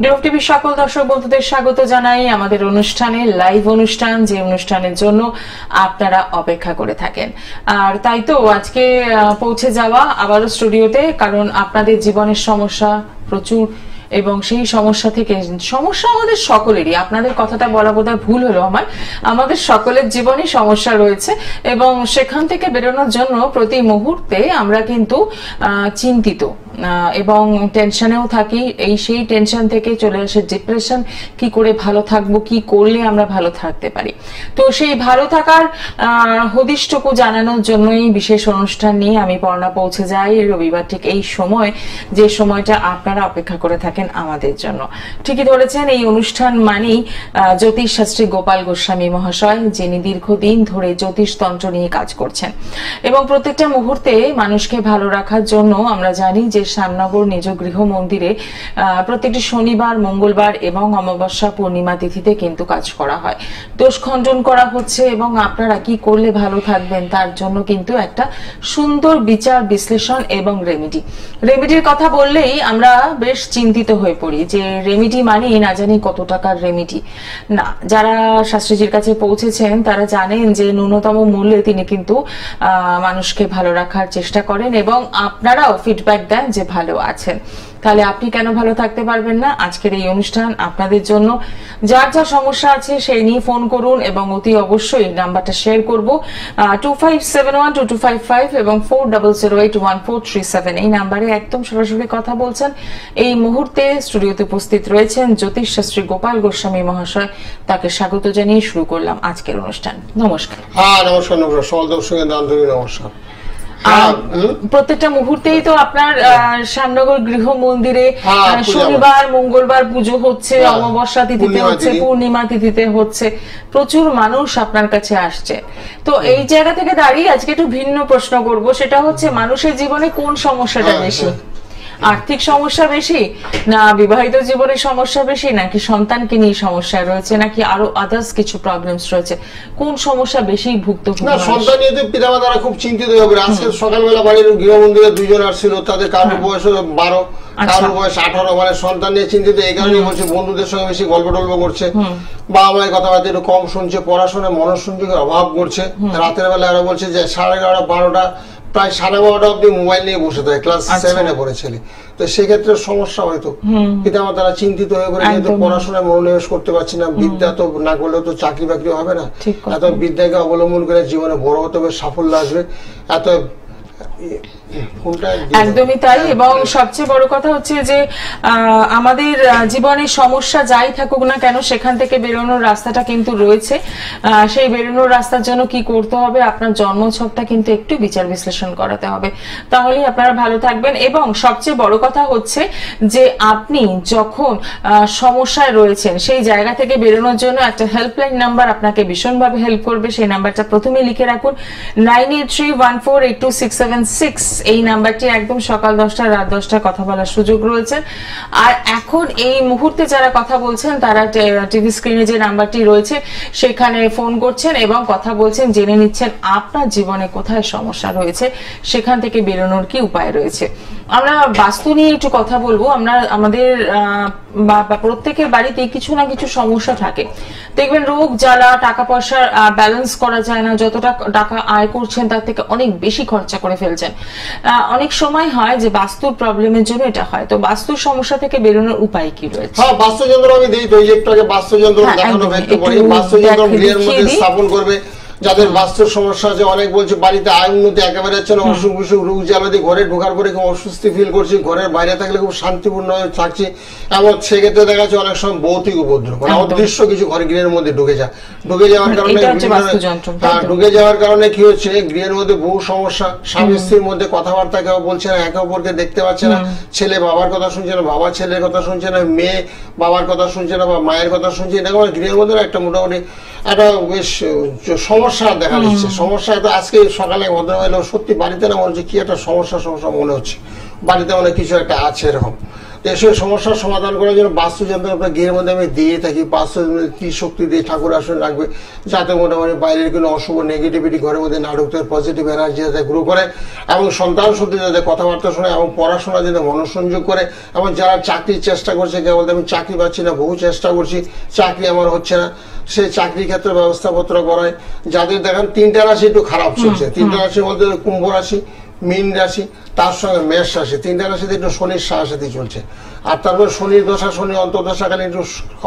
ডিওপ TV সকল দর্শক বন্ধুদের স্বাগত জানাই আমাদের অনুষ্ঠানে, লাইভ অনুষ্ঠান, যে অনুষ্ঠানের জন্য আপনারা অপেক্ষা করে থাকেন। আর তাই তো আজকে পৌঁছে যাওয়া আবারও স্টুডিওতে, কারণ আপনাদের জীবনের সমস্যা প্রচুর এবং সেই সমস্যা থেকে, সমস্যা আমাদের সকলেরই, আপনাদের কথাটা বলা বোধহয় ভুল হলো আমাদের সকলের জীবনে সমস্যা রয়েছে এবং সেখান থেকে বেরোনোর জন্য প্রতি মুহূর্তে আমরা কিন্তু চিন্তিত এবং টেনশনেও থাকি। সেই টেনশন থেকে চলে আসে ডিপ্রেশন, কি করে ভালো থাকবো, কি করলে আমরা ভালো থাকতে পারি। তো সেই ভালো থাকার হদিশটুকু জানানোর জন্যই বিশেষ অনুষ্ঠান নিয়ে আমি পর্ণা পৌঁছে যাই রবিবার ঠিক এই সময়, যে সময়টা আপনারা অপেক্ষা করে থাকেন আমাদের জন্য। ঠিকই ধরেছেন, এই অনুষ্ঠান মানেই জ্যোতিষ শাস্ত্রী গোপাল গোস্বামী মহাশয়, যিনি দীর্ঘদিন ধরে জ্যোতিষ তন্ত্র নিয়ে কাজ করছেন এবং প্রত্যেকটা মুহূর্তে মানুষকে ভালো রাখার জন্য আমরা জানি যে শ্যামনগর নিজ গৃহ মন্দিরে প্রত্যেকটি শনিবার, মঙ্গলবার এবং অমাবস্যা পূর্ণিমা তিথিতে কিন্তু কাজ করা হয়, দোষ খণ্ডন করা হচ্ছে এবং আপনারা কি করলে ভালো থাকবেন তার জন্য কিন্তু একটা সুন্দর বিচার বিশ্লেষণ এবং রেমিডির কথা বললেই আমরা বেশ চিন্তিত হয়ে পড়ি যে রেমিডি মানে না জানি কত টাকার রেমিডি। না, যারা শাস্ত্রীজির কাছে পৌঁছেছেন তারা জানেন যে ন্যূনতম মূল্যে তিনি কিন্তু মানুষকে ভালো রাখার চেষ্টা করেন এবং আপনারাও ফিডব্যাক দেন যে ভালো আছেন। তাহলে আপনি কেন ভালো থাকতে পারবেন না? আজকের এই অনুষ্ঠান আপনাদের জন্য। যার যা সমস্যা আছে সেই নিয়ে ফোন করুন এবং অতি অবশ্যই নাম্বারটা শেয়ার করবো 25712255 এবং 40081437 এই নাম্বারে একদম সরাসরি কথা বলছেন। এই মুহূর্তে স্টুডিওতে উপস্থিত রয়েছেন জ্যোতিষ শাস্ত্রী গোপাল গোস্বামী মহাশয়, তাকে স্বাগত জানিয়ে শুরু করলাম আজকের অনুষ্ঠান। নমস্কার। হ্যাঁ নমস্কার। সকল দর্শকের আন্তরিক নমস্কার। প্রত্যেকটা মুহূর্তেই তো আপনার শ্যামনগর গৃহ মন্দিরে শনিবার, মঙ্গলবার পুজো হচ্ছে, অমাবস্যা তিথিতে হচ্ছে, পূর্ণিমা তিথিতে হচ্ছে, প্রচুর মানুষ আপনার কাছে আসছে। তো এই জায়গা থেকে দাঁড়িয়ে আজকে একটু ভিন্ন প্রশ্ন করব, সেটা হচ্ছে মানুষের জীবনে কোন সমস্যাটা বেশি? আর্থিক সমস্যা বেশি, না বিবাহিত জীবনের সমস্যা বেশি, নাকি সন্তানকে নিয়ে সমস্যা রয়েছে, নাকি আরো আদার্স কিছু প্রবলেমস রয়েছে? কোন সমস্যা বেশি ভুক্তভোগী? না, সন্তান নিয়ে পিতামাতারা খুব চিন্তিত হবে। আজকে সকালবেলা বাড়ির গৃহ মন্দিরে দুইজন আসছিল, তাদের কারোর বয়স 12, কারোর বয়স 18, মানে সন্তান নিয়ে চিন্তিত। এই কারণে বলছে বন্ধুদের সঙ্গে বেশি গল্প টল্প করছে, বাবা মায়ের কথাবার্তা একটু কম শুনছে, পড়াশোনায় মনোসংযোগের অভাব করছে। রাতের বেলা আরো বলছে যে 11:30, 12টা, প্রায় 12:30 অব্দি মোবাইল নিয়ে বসে থাকে। ক্লাস 7-এ পড়ে ছেলে, তো সেক্ষেত্রে সমস্যা হয়তো পিতামাতারা চিন্তিত হয়ে পড়ে, যেহেতু পড়াশোনায় মনোনিবেশ করতে পারছি না, বিদ্যা তো না করলেও তো চাকরি বাকরি হবে না, এত বিদ্যাকে অবলম্বন করে জীবনে বড় হতে হবে, সাফল্য আসবে, এত একদমই তাই। এবং সবচেয়ে বড় কথা হচ্ছে যে আমাদের জীবনে সমস্যা যাই থাকুক না কেন, সেখান থেকে বেরোনোর রাস্তাটা কিন্তু রয়েছে। সেই বেরোনোর রাস্তার জন্য কি করতে হবে? আপনার জন্মছকটা কিন্তু একটু বিচার বিশ্লেষণ করাতে হবে, তাহলেই আপনারা ভালো থাকবেন। এবং সবচেয়ে বড় কথা হচ্ছে যে আপনি যখন সমস্যায় রয়েছেন সেই জায়গা থেকে বেরোনোর জন্য একটা হেল্পলাইন নাম্বার আপনাকে ভীষণভাবে হেল্প করবে। সেই নাম্বারটা প্রথমে লিখে রাখুন, 9831482676। এই নাম্বারটি একদম সকাল 10টা, রাত 10টা কথা বলার সুযোগ রয়েছে। আর এখন এই মুহূর্তে যারা কথা বলছেন তারা টিভি স্ক্রিনে যে নাম্বারটি রয়েছে সেখানে ফোন করছেন এবং কথা বলছেন, জেনে নিচ্ছেন আপনার জীবনে কোথায় সমস্যা রয়েছে, সেখান থেকে বেরোনোর কি উপায় রয়েছে। আমরা বাস্তু নিয়ে একটু কথা বলবো। আমরা আমাদের প্রত্যেকের বাড়িতে কিছু না কিছু সমস্যা থাকে, দেখবেন রোগ জ্বালা, টাকা পয়সা ব্যালেন্স করা যায় না, যতটা টাকা আয় করছেন তার থেকে অনেক বেশি খরচা করে ফেলছেন। অনেক সময় হয় যে বাস্তুর প্রবলেমের জন্য এটা হয়। তো বাস্তুর সমস্যা থেকে বেরোনোর উপায় কি রয়েছে? হ্যাঁ, বাস্তুযন্ত্র আমি দিই তো, একটু আগে বাস্তুযন্ত্র দেখানো একটু পরে। বাস্তুযন্ত্র গৃহের মধ্যে স্থাপন করবে যাদের বাস্তুর সমস্যা আছে। অনেক বলছে বাড়িতে আয় উন্নতি একেবারে হচ্ছে না, অসুখ বিসুখ রোগ জ্বালাদি, ঘরে ঢোকার পরে খুব অস্বস্তি ফিল করছি, ঘরের বাইরে থাকলে খুব শান্তিপূর্ণ থাকছি, এবং সেক্ষেত্রে দেখা যাচ্ছে অনেক সময় ভৌতিক উপদ্রব, মানে অদৃশ্য কিছু ঘরে গৃহের মধ্যে ঢুকে যাওয়ার কারণে কি হচ্ছে, গৃহের মধ্যে বহু সমস্যা। স্বামী স্ত্রীর মধ্যে কথাবার্তা কেউ বলছে না, একে অপরকে দেখতে পাচ্ছে না, ছেলে বাবার কথা শুনছে না, বাবা ছেলের কথা শুনছে না, মেয়ে বাবার কথা শুনছে না বা মায়ের কথা শুনছে, এটা গৃহের মধ্যে একটা মোটামুটি একটা বেশ সমস্যা দেখা দিচ্ছে। সমস্যা তো আজকে সকালে ভদ্রমহিলা সত্যি বাড়িতে না মনে হচ্ছে কি একটা সমস্যা মনে হচ্ছে, বাড়িতে অনেক কিছু একটা আছে এরকম। এসব সমস্যার সমাধান করার জন্য বাস্তু যন্ত্র আপনার গৃহের মধ্যে আমি দিয়ে থাকি। বাস্তু ত্রিশক্তি দিয়ে ঠাকুর আসন রাখবে, যাতে মোটামুটি বাইরের কোনো অশুভ নেগেটিভিটি ঘরের মধ্যে না ঢুকতে, পজিটিভ এনার্জি যাতে গ্রো করে, এবং সন্তান শুদ্ধি যাতে কথাবার্তা শোনে, এবং পড়াশোনা যাতে মনোসংযোগ করে। এবং যারা চাকরির চেষ্টা করছে, কেউ বলতে আমি চাকরি পাচ্ছি না, বহু চেষ্টা করছি, চাকরি আমার হচ্ছে না, সেই চাকরির ক্ষেত্রে ব্যবস্থাপত্র করায়। যাদের দেখেন 3টা রাশি একটু খারাপ চলছে, 3টা রাশির মধ্যে কুম্ভ রাশি, মীন রাশি, তার সঙ্গে মেষ রাশি, 3টা রাশিতে একটু শনির সাথে চলছে। আর তারপর শনির দশা, শনি অন্তর্দশাকালে একটু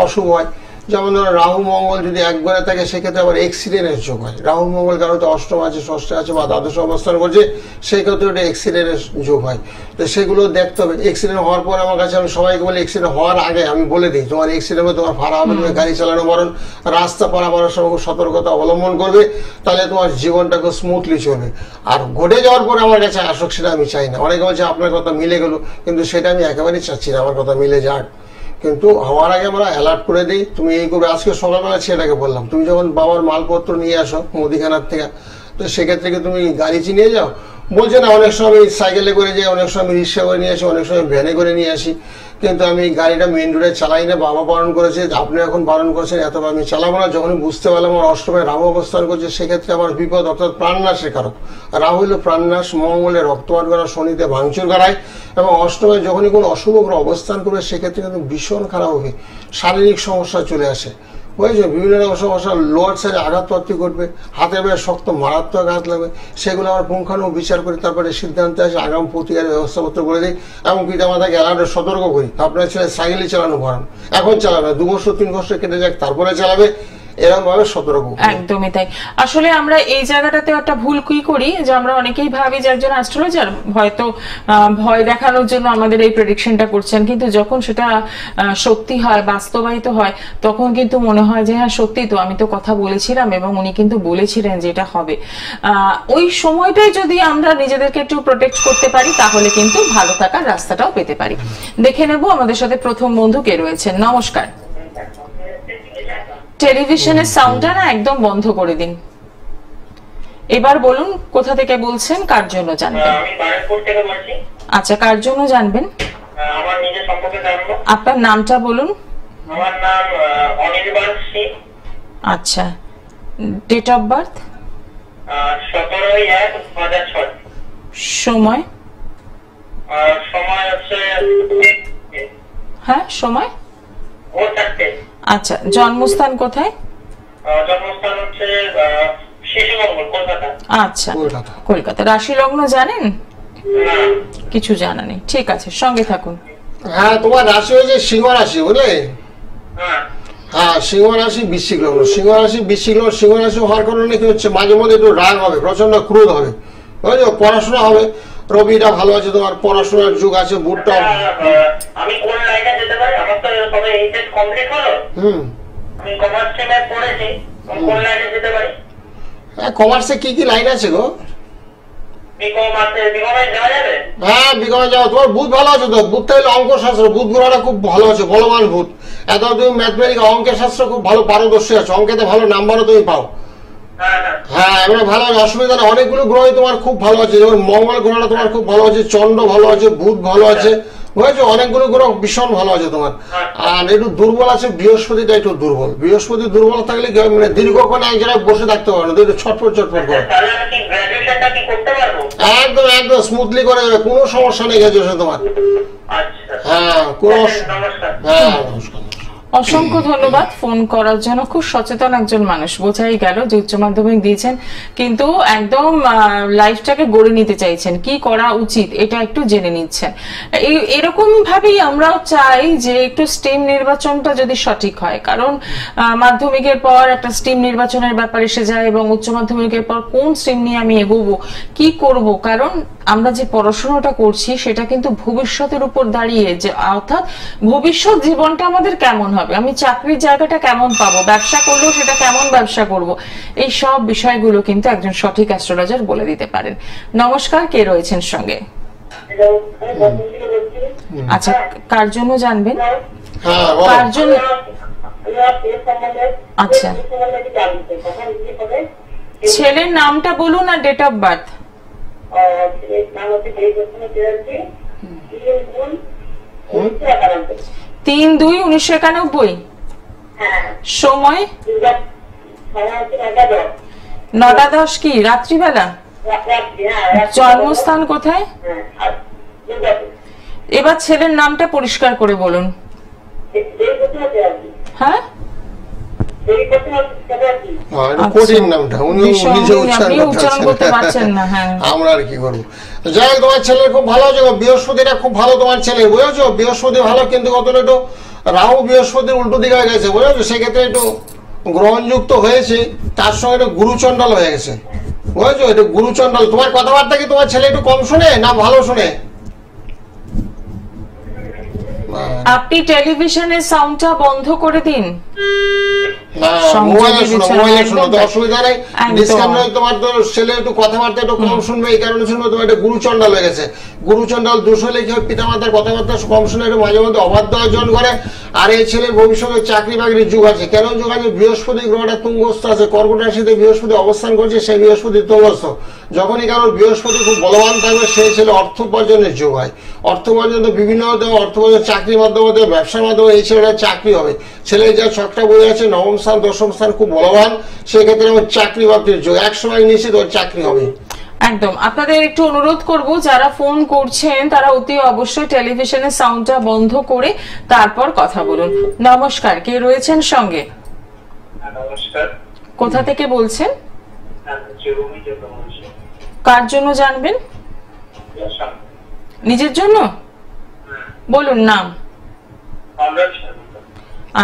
অশুভ হয়। যেমন ধরো রাহু মঙ্গল যদি এক ঘরে থাকে, সেক্ষেত্রে আবার অ্যাক্সিডেন্টের যোগ হয়। রাহু মঙ্গল কারো তো অষ্টম আছে, ষষ্ঠে আছে বা দ্বাদশ অবস্থান করছে, সেই ক্ষেত্রে ওটা অ্যাক্সিডেন্টের যোগ হয়। তো সেগুলো দেখতে হবে। অ্যাক্সিডেন্ট হওয়ার পর আমার কাছে আমি সবাইকে বলি, অ্যাক্সিডেন্ট হওয়ার আগে আমি বলে দিই, তোমার অ্যাক্সিডেন্ট হবে, তোমার ভাড়া হবে, তুমি গাড়ি চালানো বরণ, রাস্তা পারাপারের সময় খুব সতর্কতা অবলম্বন করবে, তাহলে তোমার জীবনটা খুব স্মুথলি চলবে। আর ঘটে যাওয়ার পরে আমার কাছে আসুক, সেটা আমি চাই না। অনেকে বলছে আপনার কথা মিলে গেল, কিন্তু সেটা আমি একেবারেই চাচ্ছি না আমার কথা মিলে যাক। কিন্তু হওয়ার আগে আমরা অ্যালার্ট করে দিই, তুমি এই করবে। আজকে সকালবেলা ছেলেটাকে বললাম, তুমি যখন বাবার মালপত্র নিয়ে আসো মুদিখানার থেকে, তো সেক্ষেত্রে কি তুমি গাড়ি চিনিয়ে যাও? বলছে না, অনেক সময় আমি সাইকেলে করে যাই, অনেক সময় আমি রিক্সা করে নিয়ে আসি, অনেক সময় ভ্যানে করে নিয়ে আসি, কিন্তু আমি গাড়িটা মেন রোডে চালাই না। বাবা বারণ করেছে, আপনি এখন বারণ করেছেন, এত আমি চালাবো না। যখনই বুঝতে পারলাম আমার অষ্টমে রাহু অবস্থান করছে, সেক্ষেত্রে আমার বিপদ, অর্থাৎ প্রাণনাশের কারক। রাহু হলো প্রাণনাশ, মঙ্গলে রক্তপাত করা, শনিতে ভাঙচুর করায়, এবং অষ্টমে যখনই কোনো অশুভ গ্রহ অবস্থান করবে, সেক্ষেত্রে কিন্তু ভীষণ খারাপ হবে, শারীরিক সমস্যা চলে আসে, বুঝেছো? বিভিন্ন রকম সমস্যা, লোয়ার সাইডে আঘাতপ্রাপ্তি ঘটবে, হাতের বেশ শক্ত মারাত্মক আঘাত লাগবে। সেগুলো আমার পুঙ্খানুপুঙ্খ বিচার করে তারপরে সিদ্ধান্তে আসে, আগাম প্রতিকারের ব্যবস্থাপত্র করে দিই, এবং পিতামাতাকে অ্যালার্টে সতর্ক করি, আপনার ছেলে সাইকেলে চালানো ভরান, এখন চালাবে, 2 বছর 3 বছর কেটে যাক, তারপরে চালাবে, এরকম ভাবে সতর্ক। একদমই তাই। আসলে আমরা এই জায়গাটাতে একটা ভুল কি করি, যে আমরা অনেকেই ভাবি যে একজন অ্যাস্ট্রোলজার হয়তো ভয় দেখানোর জন্য আমাদের এই প্রেডিকশনটা করছেন, কিন্তু যখন সেটা সত্যি হয়, বাস্তবায়িত হয়, তখন কিন্তু মনে হয় যে হ্যাঁ সত্যি তো, আমি তো কথা বলেছিলাম এবং উনি কিন্তু বলেছিলেন যে এটা হবে। ওই সময়টাই যদি আমরা নিজেদেরকে একটু প্রোটেক্ট করতে পারি, তাহলে কিন্তু ভালো থাকার রাস্তাটাও পেতে পারি। দেখে নেব আমাদের সাথে প্রথম বন্ধু কে রয়েছেন। নমস্কার। টেলিভিশনের সাউন্ডটা না একদম বন্ধ করে দিন। এবার বলুন কোথা থেকে বলছেন, কার জন্য জানবেন? আমি বারাকপুর থেকে বলছি। আচ্ছা, কার জন্য জানবেন? আমার নিজের সম্পর্কে জানবো। আপনার নামটা বলুন। আমার নাম অনির্বাণ সিং। আচ্ছা, ডেট অফ বার্থ? 17/1/2006। সময়? সময় হচ্ছে, হ্যাঁ সময়। ভোর 4টে। আচ্ছা, জন্মস্থান কোথায়? জন্মস্থান হচ্ছে শিশুমঙ্গল, কলকাতা। আচ্ছা, কলকাতা। রাশি লগ্ন জানেন? না। কিছু জানা নেই, ঠিক আছে, সঙ্গে থাকুন। হ্যাঁ, তোমার রাশি হয়েছে সিংহ রাশি, বুঝলে? হ্যাঁ। হ্যাঁ, সিংহ রাশি বৃশ্চিক লগ্ন, সিংহ রাশি বৃশ্চিক লগ্ন। সিংহ রাশি হওয়ার কারণে কি হচ্ছে, মাঝে মধ্যে একটু রাগ হবে, প্রচন্ড ক্রোধ হবে, বুঝলো? পড়াশোনা হবে, রবিটা ভালো আছে, তোমার পড়াশোনার যুগ আছে, বুটটা। আমি কোন লাইনে যেতে পারি? আমার তো সবে এইচএস কমপ্লিট হলো। আমি কমার্স স্ট্রিমে পড়েছি, কোন লাইনে যেতে পারি? হ্যাঁ, কমার্সে কি কি লাইন আছে গো? বিকম আছে, বিকমে যাওয়া যাবে? হ্যাঁ, বিকমে যাও। তোমার বুধ ভালো আছে তো, বুধটা হলো অঙ্ক শাস্ত্র, বুধ গ্রহটা খুব ভালো আছে, বলবান বুধ। এত তুমি ম্যাথমেটিক্যাল অঙ্কের শাস্ত্র খুব ভালো পারদর্শী আছো, অঙ্কেতে ভালো নাম্বারও তুমি পাও। হ্যাঁ, এবারে ভালো আছে, অসুবিধা নেই। অনেকগুলো গ্রহই তোমার খুব ভালো আছে, যেমন মঙ্গল গ্রহটা তোমার খুব ভালো আছে, চন্দ্র ভালো আছে, বুধ ভালো আছে, বুঝেছো? অনেকগুলো গ্রহ ভীষণ ভালো আছে তোমার। আর একটু দুর্বল আছে বৃহস্পতিটা, একটু দুর্বল। বৃহস্পতি দুর্বল থাকলে কি হয়, মানে দীর্ঘক্ষণ এক জায়গায় বসে থাকতে পারো না, একটু ছটফট করে। একদম একদম স্মুথলি করে যাবে, কোনো সমস্যা নেই গ্রাজুয়েশন তোমার। হ্যাঁ, কোনো, হ্যাঁ, নমস্কার। অসংখ্য ধন্যবাদ ফোন করার জন্য। খুব সচেতন একজন মানুষ, বোঝাই গেল যে উচ্চ মাধ্যমিক দিয়েছেন, কিন্তু একদম লাইফটাকে গড়ে নিতে চাইছেন, কি করা উচিত এটা একটু জেনে নিচ্ছেন। এরকম ভাবেই আমরাও চাই যে একটু স্ট্রিম নির্বাচনটা যদি সঠিক হয়, কারণ মাধ্যমিকের পর একটা স্ট্রিম নির্বাচনের ব্যাপার এসে যায়, এবং উচ্চ মাধ্যমিকের পর কোন স্ট্রিম নিয়ে আমি এগোবো, কি করব, কারণ আমরা যে পড়াশোনাটা করছি সেটা কিন্তু ভবিষ্যতের উপর দাঁড়িয়ে, যে অর্থাৎ ভবিষ্যৎ জীবনটা আমাদের কেমন হবে, আমি চাকরির জায়গাটা কেমন পাবো, ব্যবসা করলেও সেটা কেমন ব্যবসা করব, এই সব বিষয়গুলো কিন্তু একজন সঠিক অ্যাস্ট্রোলজার বলে দিতে পারেন। নমস্কার, কে রয়েছেন সঙ্গে? আচ্ছা, কার জন্য জানবেন? কার জন্য? আচ্ছা, ছেলের নামটা বলুন আর ডেট অফ বার্থ। 3/2/1991। হ্যাঁ। সময় সময় হচ্ছে 9:10। 9:10 কি রাত্রিবেলা? রাত্রি, হ্যাঁ। জন্মস্থান কোথায়? হ্যাঁ, আর দুর্গাপুর। এবার ছেলের নামটা পরিষ্কার করে বলুন। এই কোথায় আছে আর কি? হ্যাঁ, এই কোথায় আছে আর কি? এটা কঠিন নামটা, উনি নিজে উচ্চারণ করতে পারছেন না। হ্যাঁ, আমরা আর কি করবো। যাই হোক, তোমার ছেলের খুব ভালো আছে, বৃহস্পতিটা খুব ভালো তোমার ছেলে, বুঝেছো? বৃহস্পতি ভালো, কিন্তু কতটা একটু রাহু বৃহস্পতির উল্টো দিকে হয়ে গেছে, বুঝেছো? সেক্ষেত্রে একটু গ্রহণযুক্ত হয়েছে, তার সঙ্গে একটু গুরুচণ্ডাল হয়ে গেছে, বুঝেছো? একটু গুরুচণ্ডাল। তোমার কথাবার্তা কি তোমার ছেলে একটু কম শুনে না ভালো শুনে? আপনি টেলিভিশনের সাউন্ডটা বন্ধ করে দিন। মোবাইলে শোনো, তো অসুবিধা নেই। তোমার তো ছেলে একটু কথাবার্তা একটু কম শুনবে, এই কারণে শুনবে তোমার একটা গুরুচণ্ডাল হয়ে গেছে। গুরুচণ্ডাল দোষ হলে কি হয়, পিতা মাতার কথাবার্তা কম শুনে একটু মাঝে মধ্যে অবাধ্য আচরণ করে। আর এই ছেলের ভবিষ্যতে চাকরি বাকরির যুগ আছে। কেন যুগ আছে? বৃহস্পতি গ্রহটা তুঙ্গস্থ আছে, কর্কট রাশিতে বৃহস্পতি অবস্থান করছে, সেই বৃহস্পতি তুঙ্গস্থ। যখনই কারোর বৃহস্পতি খুব বলবান থাকবে, সেই ছেলে অর্থ উপার্জনের যুগ হয়। অর্থ উপার্জন তো বিভিন্ন অর্থ উপার্জন, চাকরির মাধ্যমে, ব্যবসার মাধ্যমে এই ছেলেটা চাকরি হবে। ছেলে যা ছকটা বলে আছে, নবম স্থান দশম স্থান খুব বলবান, সেক্ষেত্রে আমার চাকরি বাকরির যুগ, একসময় নিশ্চিত ওর চাকরি হবে। একদম। আপনাদের একটু অনুরোধ করব, যারা ফোন করছেন তারা অতি অবশ্যই টেলিভিশনের সাউন্ডটা বন্ধ করে তারপর কথা বলুন। নমস্কার, কে রয়েছেন সঙ্গে? নমস্কার। কোথা থেকে বলছেন? কার জন্য জানবেন? নিজের জন্য? বলুন নাম।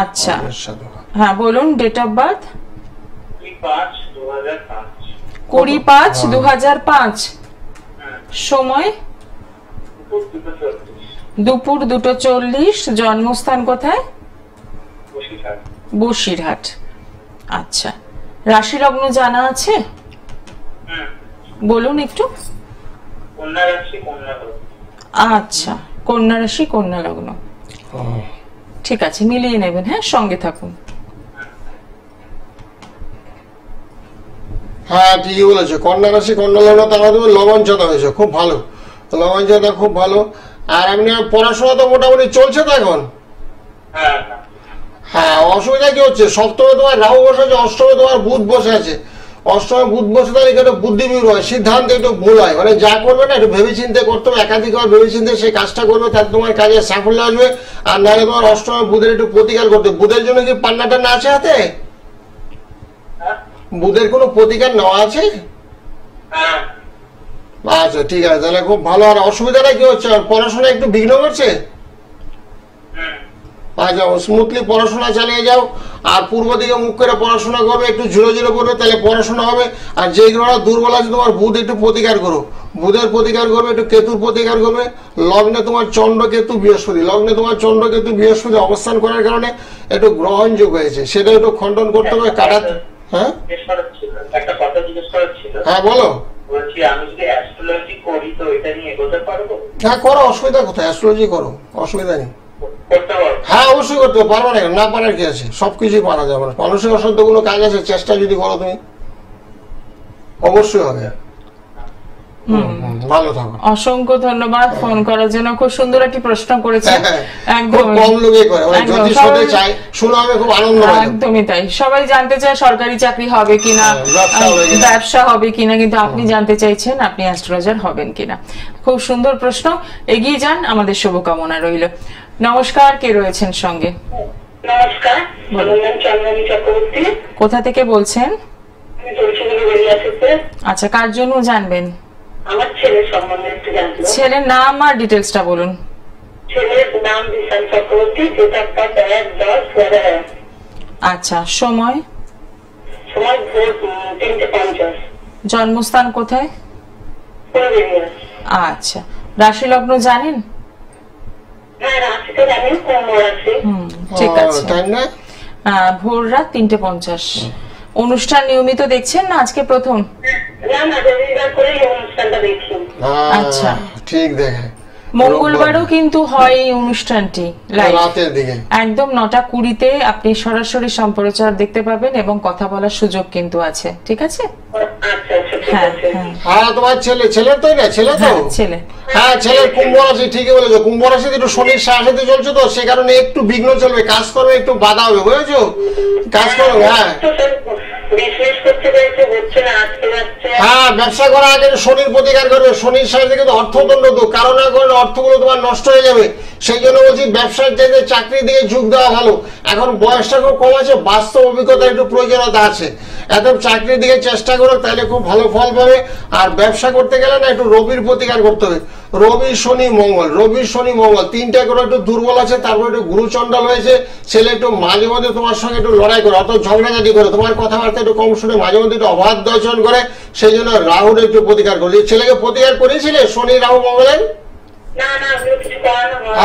আচ্ছা, হ্যাঁ বলুন। Date of birth? 20/5/2005। সময়? দুপুর 2:40। জন্মস্থান কোথায়? বসিরহাট। আচ্ছা, রাশি লগ্ন জানা আছে? বলুন একটু। আচ্ছা, কন্যা রাশি কন্যা লগ্ন, ঠিক আছে, মিলিয়ে নেবেন। হ্যাঁ, সঙ্গে থাকুন। হ্যাঁ, ঠিকই বলেছো, কন্যা রাশি কন্যা লগ্ন, তার মাধ্যমে লবণচতা হয়েছে, খুব ভালো, লবণচতা খুব ভালো। আর এমনি পড়াশোনা তো মোটামুটি চলছে তো এখন? হ্যাঁ, অসুবিধা কি হচ্ছে? সপ্তমে তোমার রাহু বসে আছে, অষ্টমে তোমার বুধ বসে আছে। অষ্টমে বুধ বসে থাকলে একটু বুদ্ধিবীর হয়, সিদ্ধান্ত একটু ভুল হয়, মানে যা করবে না একটু ভেবে চিন্তে করতে হবে, একাধিকবার ভেবে চিন্তে সেই কাজটা করবে, তার তোমার কাজে সাফল্য আসবে। আর নাহলে তোমার অষ্টমে বুধের একটু প্রতিকার করতে। বুধের জন্য কি পান্নাটা না আছে হাতে? বুধের কোনো প্রতিকার নেওয়া আছে? আচ্ছা, ঠিক আছে, তাহলে খুব ভালো। আর অসুবিধাটা কি হচ্ছে? পড়াশোনা একটু বিঘ্ন করছে? আচ্ছা, স্মুথলি পড়াশোনা চালিয়ে যাও। আর পূর্ব দিকে মুখ করে পড়াশোনা করবে, একটু ঝুড়ো ঝুড়ো করবে, তাহলে পড়াশোনা হবে। আর যে গ্রহটা দুর্বল আছে তোমার বুধ, একটু প্রতিকার করো, বুধের প্রতিকার করবে, একটু কেতুর প্রতিকার করবে। লগ্নে তোমার চন্দ্র কেতু বৃহস্পতি, লগ্নে তোমার চন্দ্র কেতু বৃহস্পতি অবস্থান করার কারণে একটু গ্রহণযোগ হয়েছে, সেটা একটু খণ্ডন করতে হবে, কাটাতে। হ্যাঁ, একটা কথা জিজ্ঞেস করার ছিল। হ্যাঁ বলো। বলছি, আমি যদি অ্যাস্ট্রোলজি করি তো এটা নিয়ে এগোতে পারবো? হ্যাঁ করো, অসুবিধা কোথায়? অ্যাস্ট্রোলজি করো, অসুবিধা নেই। করতে পারবো? হ্যাঁ, অবশ্যই করতে পারবে না, না পারার কি আছে? সবকিছুই পারা যাবে না, মানুষের অসাধ্য কোনো কাজ আছে, চেষ্টা যদি করো তুমি অবশ্যই হবে। ভালো থাকো। অসংখ্য ধন্যবাদ ফোন করার জন্য। খুব সুন্দর একটি প্রশ্ন করেছেন। একদম কম লোকে করে, মানে জ্যোতিষ হতে চায়, শুনে আমি খুব আনন্দ পাই। একদমই তাই, সবাই জানতে চায় সরকারি চাকরি হবে কিনা, ব্যবসা হবে কিনা, কিন্তু আপনি জানতে চাইছেন আপনি অ্যাস্ট্রোলজার হবেন কিনা। খুব সুন্দর প্রশ্ন, এগিয়ে যান, আমাদের শুভকামনা রইল। নমস্কার, কে রয়েছেন সঙ্গে? নমস্কার, আমার নাম চন্দ্রানী চক্রবর্তী। কোথা থেকে বলছেন? আমি তুলসীগুলো বেরিয়ে আসছে। আচ্ছা, কার জন্য জানবেন? আমার ছেলের সম্বন্ধে একটু জানতে। ছেলের নাম আর ডিটেলসটা বলুন। ছেলের নাম বিশাল চক্রবর্তী, ডেট অফ বার্থ 1/10/2000। আচ্ছা, সময়? সময় ভোর 3:50। জন্মস্থান কোথায়? আচ্ছা, রাশি লগ্ন জানেন? হ্যাঁ, রাশিটা জানি, কর্ম রাশি। ঠিক আছে, ভোর রাত 3:50। অনুষ্ঠান নিয়মিত দেখছেন না আজকে প্রথম? না না, রবিবার করে এই অনুষ্ঠানটা দেখি। আচ্ছা, ঠিক দেখে। মঙ্গলবারও কিন্তু হয় এই অনুষ্ঠানটি লাইভ, রাতের দিকে একদম 9:20-তে আপনি সরাসরি সম্প্রচার দেখতে পাবেন এবং কথা বলার সুযোগ কিন্তু আছে। ঠিক আছে? আচ্ছা আচ্ছা, ঠিক আছে। হ্যাঁ, তোমার ছেলে তো না? ছেলে তো? ছেলে। হ্যাঁ ছেলের কুম্ভ রাশি, ঠিকই বলেছো। কুম্ভ রাশিতে একটু শনির সাথে চলছে তো, সে কারণে একটু বিঘ্ন চলবে, কাজ করবে একটু বাধা হবে, বুঝেছো? কাজ করবে, হ্যাঁ হ্যাঁ ব্যবসা করার আগে শনির প্রতিকার করবে। শনির সাথে কিন্তু অর্থদণ্ড তো, কারণ না করলে অর্থগুলো তোমার নষ্ট হয়ে যাবে। সেই জন্য বলছি ব্যবসার চাইতে চাকরির দিকে ঝুঁক দেওয়া ভালো। এখন বয়সটা খুব কম আছে, বাস্তব অভিজ্ঞতার একটু প্রয়োজনীয়তা আছে। একদম চাকরির দিকে চেষ্টা করো, তাহলে খুব ভালো ফল পাবে। আর ব্যবসা করতে গেলে না একটু রবির প্রতিকার করতে হবে। রবি শনি মঙ্গল, রবি শনি মঙ্গল তিনটা করে একটু দুর্বল আছে, তারপর একটু গুরুচণ্ডাল হয়েছে। ছেলে একটু মাঝে মধ্যে তোমার সঙ্গে একটু লড়াই করে, অত ঝগড়াঝাটি করে, তোমার কথাবার্তা একটু কম শুনে মাঝে মধ্যে একটু অবাধ্য আচরণ করে। সেই জন্য রাহুর একটু প্রতিকার করলে। ছেলেকে প্রতিকার করেছিলে শনি রাহু মঙ্গলের?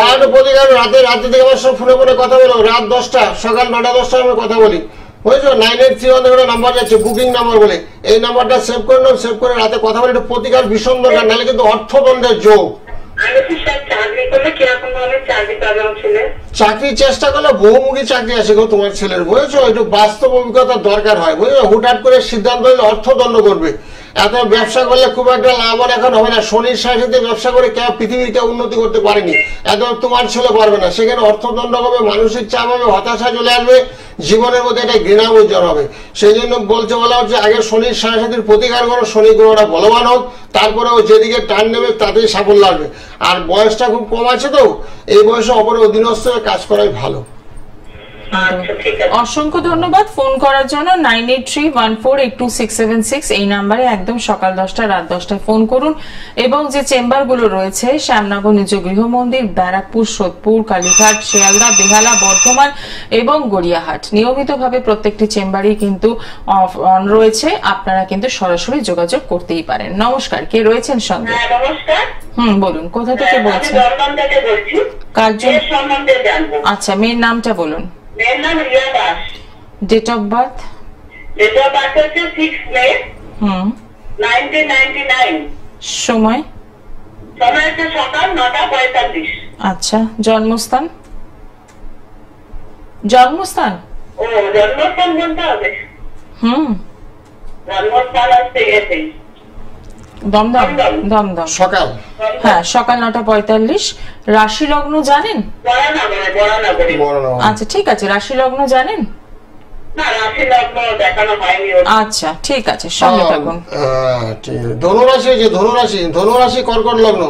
আর প্রতিকার রাতে থেকে আমার সব ফোনে ফোনে কথা বলো, রাত 10টা সকাল 9টা 10টায় আমরা কথা বলি, বুঝেছো? 9831 নাম্বার যাচ্ছে, বুকিং নাম্বার বলে। এই নাম্বারটা সেভ করে নাও, সেভ করে রাতে কথা বলে একটু প্রতিকার ভীষণ দরকার, নাহলে কিন্তু অর্থদণ্ডের যোগ। চাকরির চেষ্টা করলে বহুমুখী চাকরি আছে গো তোমার ছেলের, বুঝেছো? একটু বাস্তব অভিজ্ঞতার দরকার হয়, বুঝেছো? হুটহাট করে সিদ্ধান্ত নিলে অর্থদণ্ড করবে। এত ব্যবসা করলে খুব একটা লাভবান এখন হবে না। শনির সাথে ব্যবসা করে কেউ পৃথিবীর কেউ উন্নতি করতে পারেনি, এত তোমার ছেলে পারবে না। সেখানে অর্থদণ্ড হবে, মানসিক চাপ হবে, হতাশা চলে আসবে, জীবনের মধ্যে একটা ঘৃণা উজ্জ্বল হবে। সেই জন্য বলা হচ্ছে আগে শনির সাথে প্রতিকার করো, শনি গ্রহটা বলবান হোক, তারপরে ও যেদিকে টান নেবে তাতেই সাফল্য আসবে। আর বয়সটা খুব কম আছে তো, এই বয়সে অপরের অধীনস্থ কাজ করাই ভালো। অসংখ্য ধন্যবাদ ফোন করার জন্য। 9831482676 এই নাম্বারে একদম সকাল 10টা রাত 10টায় ফোন করুন। এবং যে চেম্বার গুলো রয়েছে শ্যামনগর নিজ গৃহ মন্দির, ব্যারাকপুর, সোদপুর, কালীঘাট, শিয়ালদা, বেহালা, বর্ধমান এবং গড়িয়াহাট, নিয়মিতভাবে প্রত্যেকটি চেম্বারই কিন্তু অন রয়েছে। আপনারা কিন্তু সরাসরি যোগাযোগ করতেই পারেন। নমস্কার, কে রয়েছেন সঙ্গে? নমস্কার। বলুন, কোথা থেকে বলছেন? কার জন্য? আচ্ছা, মেয়ের নামটা বলুন। মেয়ের নাম Riya Das. Date of birth? Date of birth হচ্ছে 6 মে 1999। সময়? সময় হচ্ছে সকাল 9:45। আচ্ছা, জন্মস্থান? জন্মস্থান ও জন্মস্থান বলতে হবে? জন্মস্থান হচ্ছে এসেই দমদম। দমদম সকাল? হ্যাঁ, সকাল 9:45। রাশি লগ্ন জানেন? আচ্ছা ঠিক আছে, রাশি লগ্ন জানেন? আচ্ছা ঠিক আছে, সঙ্গে থাকুন। ধনুরাশি, যে ধনুরাশি কর্কট লগ্ন।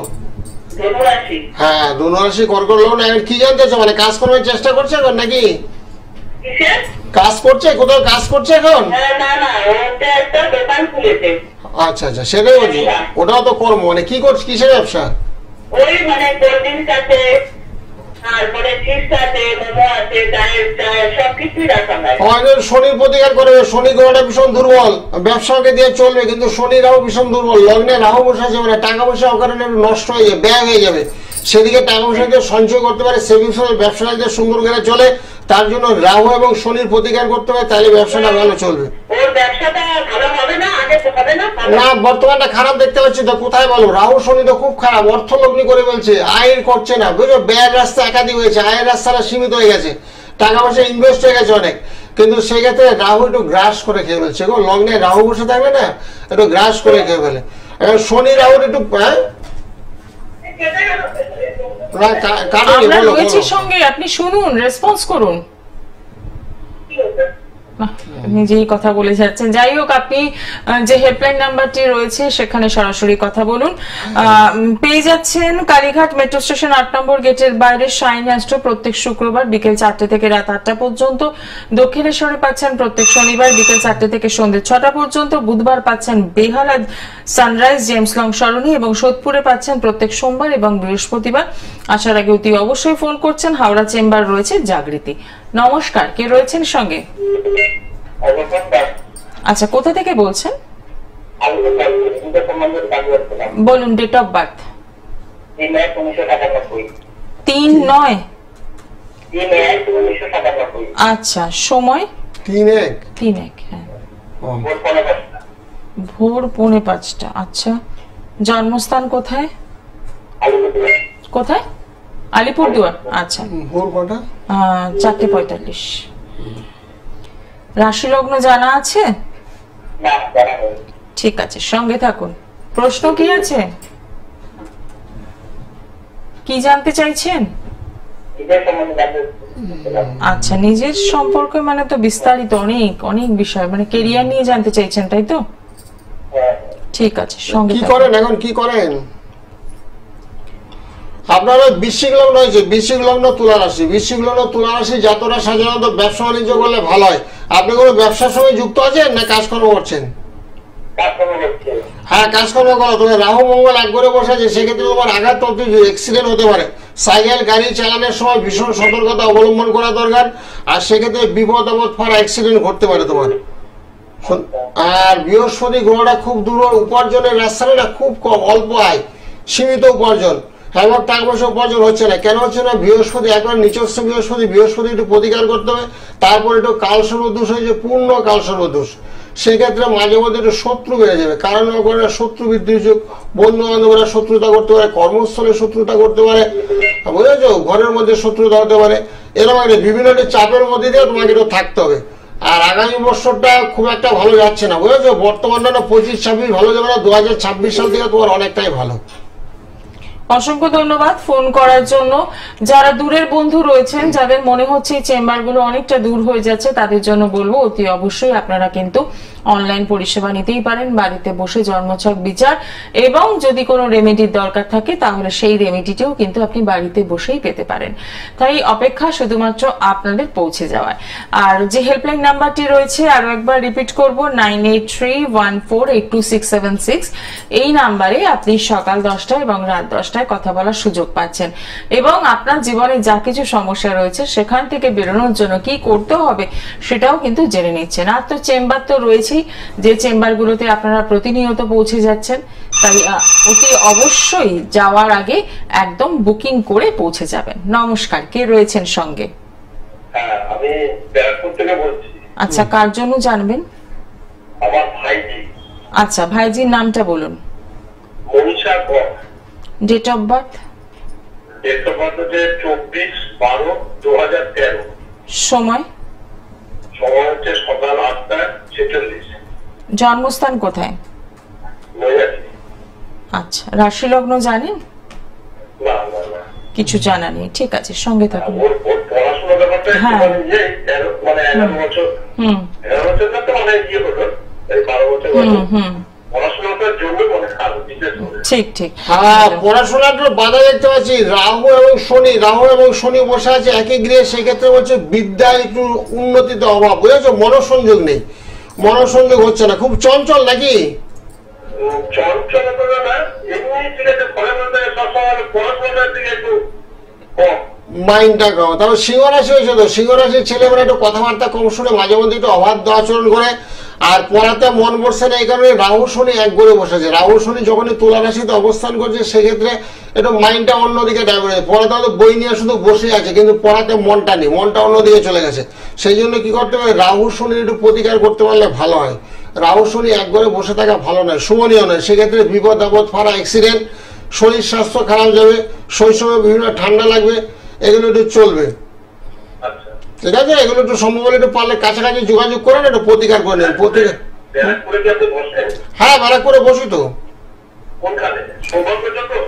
হ্যাঁ, ধনুরাশি কর্কট লগ্ন। কি জানতে চাও, মানে কাজ করার চেষ্টা করছে এখন নাকি? কাজ করছে, কোথাও কাজ করছে এখন? আচ্ছা আচ্ছা, সেটাই বলছি। ওটাও তো কর্ম, মানে কি করছে, কিসের ব্যবসা? ওই মানে কোল্ড ড্রিঙ্কস আছে, তারপরে চিপস আছে, মোমো আছে, সবকিছুই রাখা হয়। শনির প্রতিকার করে, শনি গ্রহটা ভীষণ দুর্বল, ব্যবসাকে দিয়ে চলবে, কিন্তু শনি রাহু ভীষণ দুর্বল। লগ্নে রাহু বসে আছে, মানে টাকা পয়সা ওখানে নষ্ট হয়ে যাবে, ব্যয় হয়ে যাবে। সেদিকে টাকা পয়সা দিয়ে সঞ্চয় করতে পারে, সেভিংস ব্যবসাটা দিয়ে সুন্দর করে চলে। তার জন্য রাহু এবং শনির প্রতিকার করতে হবে, তাহলে ব্যবসাটা ভালো চলবে। না, বর্তমানটা খারাপ দেখতে পাচ্ছি তো। কোথায় বলো, রাহু শনি তো খুব খারাপ, অর্থলগ্নি করে বলছে, আয়ের করছে না, বুঝলো? ব্যয়ের রাস্তা একাধিক হয়েছে, আয়ের রাস্তাটা সীমিত হয়ে গেছে, টাকা পয়সা ইনভেস্ট হয়ে গেছে অনেক। কিন্তু সেক্ষেত্রে রাহু একটু গ্রাস করে খেয়ে ফেলছে গো। লগ্নে রাহু বসে থাকবে না, একটু গ্রাস করে খেয়ে ফেলে। শনি রাহুর একটু আমরা রয়েছি সঙ্গে, আপনি শুনুন, রেসপন্স করুন। নিজেই কথা বলে যাচ্ছেন। যাই হোক, আপনি যে হেল্পলাইন নাম্বারটি রয়েছে সেখানে সরাসরি কথা বলুন। পেয়ে যাচ্ছেন কালীঘাট মেট্রো স্টেশন 8 নম্বর গেটের বাইরে শাইন অ্যাস্ট্রো প্রত্যেক শুক্রবার বিকেল 4টে থেকে রাত 8টা পর্যন্ত। দক্ষিণেশ্বরে পাচ্ছেন প্রত্যেক শনিবার বিকেল 4টে থেকে সন্ধ্যে 6টা পর্যন্ত। বুধবার পাচ্ছেন বেহালা সানরাইজ জেমস লং সরণি, এবং সোদপুরে পাচ্ছেন প্রত্যেক সোমবার এবং বৃহস্পতিবার। আসার আগে অতি অবশ্যই ফোন করছেন। হাওড়া চেম্বার রয়েছে জাগৃতি। নমস্কার, কে রয়েছেন সঙ্গে? আচ্ছা, কোথা থেকে বলছেন? বলুন, ডেট অফ বার্থ? 3/9। আচ্ছা, সময়? 3:01। হ্যাঁ, ভোর 4:45। আচ্ছা, জন্মস্থান কোথায়? কোথায়? আলিপুরদুয়ার। আচ্ছা, ভোর কটা? 4:45। রাশি লগ্ন জানা আছে? ঠিক আছে, সঙ্গে থাকুন। প্রশ্ন কি আছে? কি জানতে চাইছেন? নিজের সম্বন্ধে জানতে আচ্ছা, নিজের সম্পর্কে মানে তো বিস্তারিত অনেক অনেক বিষয়, মানে কেরিয়ার নিয়ে জানতে চাইছেন তাই তো? ঠিক আছে, সঙ্গে কি থাকুন। করেন এখন, কি করেন? আপনার বৃশ্চিক লগ্ন হয়েছে, বৃশ্চিক লগ্ন তুলা রাশি, বৃশ্চিক লগ্ন তুলা রাশি জাতকরা সাধারণত ব্যবসা বাণিজ্য করলে ভালো হয়। আপনি কোনো ব্যবসার সঙ্গে যুক্ত আছেন না কাজকর্ম করছেন? কাজকর্ম করছে। হ্যাঁ, কাজকর্ম করো। তবে রাহু মঙ্গল এক করে বসে আছে, সেক্ষেত্রে তোমার আঘাত অ্যাক্সিডেন্ট হতে পারে। সাইকেল গাড়ি চালানোর সময় ভীষণ সতর্কতা অবলম্বন করা দরকার, আর সেক্ষেত্রে বিপদ আপদ ফার অ্যাক্সিডেন্ট ঘটতে পারে তোমার। আর বৃহস্পতি গ্রহটা খুব দূর, উপার্জনের রাস্তাটা না খুব কম, অল্প আয়, সীমিত উপার্জন, এবং টাকা পয়সা উপার্জন হচ্ছে না। কেন হচ্ছে না? বৃহস্পতি একবার নিচস্থ বৃহস্পতি, বৃহস্পতি একটু প্রতিকার করতে হবে। তারপর একটু কালসর্বদোষ হয়েছে, পূর্ণ কালসর্বদোষ, সেক্ষেত্রে মাঝে মধ্যে একটু শত্রু বেড়ে যাবে। কারণ শত্রু বৃদ্ধির যুগ, বন্ধু বান্ধবরা শত্রুতা করতে পারে, কর্মস্থলে শত্রুতা করতে পারে, বুঝেছ, ঘরের মধ্যে শত্রুতা হতে পারে। এরকম বিভিন্ন চাপের মধ্যে দিয়ে তোমাকে একটু থাকতে হবে। আর আগামী বছরটা খুব একটা ভালো যাচ্ছে না, বুঝেছো। বর্তমানটা না 25-26 ভালো যাবে না, 2026 সাল থেকে তোমার অনেকটাই ভালো। অসংখ্য ধন্যবাদ ফোন করার জন্য। যারা দূরের বন্ধু রয়েছেন, যাদের মনে হচ্ছে এই চেম্বারগুলো অনেকটা দূর হয়ে যাচ্ছে, তাদের জন্য বলবো অতি অবশ্যই আপনারা কিন্তু অনলাইন পরিষেবা নিতেই পারেন, বাড়িতে বসে জন্মছক বিচার, এবং যদি কোনো রেমেডির দরকার থাকে তাহলে সেই রেমেডিটিও কিন্তু আপনি বাড়িতে বসেই পেতে পারেন। তাই অপেক্ষা শুধুমাত্র আপনাদের পৌঁছে যাওয়ায়। আর যে হেল্পলাইন নাম্বারটি রয়েছে আরো একবার রিপিট করব, 9831482676। এই নাম্বারে আপনি সকাল 10টা এবং রাত 10টায় কথা বলার সুযোগ পাচ্ছেন, এবং আপনার জীবনে যা কিছু সমস্যা রয়েছে সেখান থেকে বেরোনোর জন্য কি করতে হবে সেটাও কিন্তু জেনে নিচ্ছেন। আর তো চেম্বার তো রয়েছেই, যে চেম্বারগুলোতে আপনারা প্রতিনিয়ত পৌঁছে যাচ্ছেন, তাই অতি অবশ্যই যাওয়ার আগে একদম বুকিং করে পৌঁছে যাবেন। নমস্কার, কে রয়েছেন সঙ্গে? হ্যাঁ, আমি ব্যারাকপুর থেকে বলছি। আচ্ছা, কার জন্য জানবেন? আমার ভাইজি। আচ্ছা, ভাইজির নামটা বলুন। Manisha Kar. Date of birth? Date of birth হচ্ছে 24/12/2013। সময়? সময় হচ্ছে সকাল 8:46। জন্মস্থান কোথায়? নৈহাটি। আচ্ছা, রাশি লগ্ন জানেন? না না না, কিছু জানা নেই, ঠিক আছে, সঙ্গে থাকুন। ওর পড়াশোনার ব্যাপারটা হ্যাঁ। মানে 11 বছর, 11 বছর না তো মানে হলো, এই 12 বছর পড়াশোনাটার জন্য মনে খারাপ, বিশেষ করে। ঠিক ঠিক। হ্যাঁ, পড়াশোনাটা বাধা দেখতে পাচ্ছি। রাহু এবং শনি, রাহু এবং শনি বসে আছে একই গৃহে, সেক্ষেত্রে বলছে বিদ্যায় একটু উন্নতিতে অভাব, বুঝেছো। মনোসংযোগ নেই, মনোসংযোগ হচ্ছে না, খুব চঞ্চল নাকি? চঞ্চল করে না, এমনি ঠিক আছে, ফলে বলতে সবসময় পড়াশোনাটার দিকে একটু কম। মাইন্ডটা কম। তারপর সিংহ রাশি হয়েছে তো, সিংহ রাশির ছেলেমেয়েরা একটু কথাবার্তা কম শুনে, মাঝে মধ্যে একটু অবাধ্য আচরণ করে, আর পড়াতে মন বসছে না। এই কারণে রাহু শনি এক করে বসেছে। রাহু শনি যখনই তুলা রাশিতে অবস্থান করছে, সেক্ষেত্রে একটু মাইন্ডটা অন্যদিকে ডাইভার্ট হয়েছে। পড়াতে হয়তো বই নিয়ে শুধু বসে আছে, কিন্তু পড়াতে মনটা নেই, মনটা অন্যদিকে চলে গেছে। সেই জন্য কি করতে হবে, রাহু শনির একটু প্রতিকার করতে পারলে ভালো হয়। রাহু শনি এক ঘরে বসে থাকা ভালো নয়, শুভনীয় নয়। সেক্ষেত্রে বিপদ আপদ ফারা, অ্যাক্সিডেন্ট, শরীর স্বাস্থ্য খারাপ যাবে, শৈশবে বিভিন্ন ঠান্ডা লাগবে, এগুলো একটু চলবে। আচ্ছা, ঠিক আছে, এগুলো একটু সম্ভব হলে একটু পারলে কাছাকাছি যোগাযোগ করেন, একটু প্রতিকার করে নেন। প্রতিকার, ব্যারাকপুরে কি আপনি বসেন? হ্যাঁ, ব্যারাকপুরে বসি তো। কোনখানে? সৌভাগ্য চত্বর?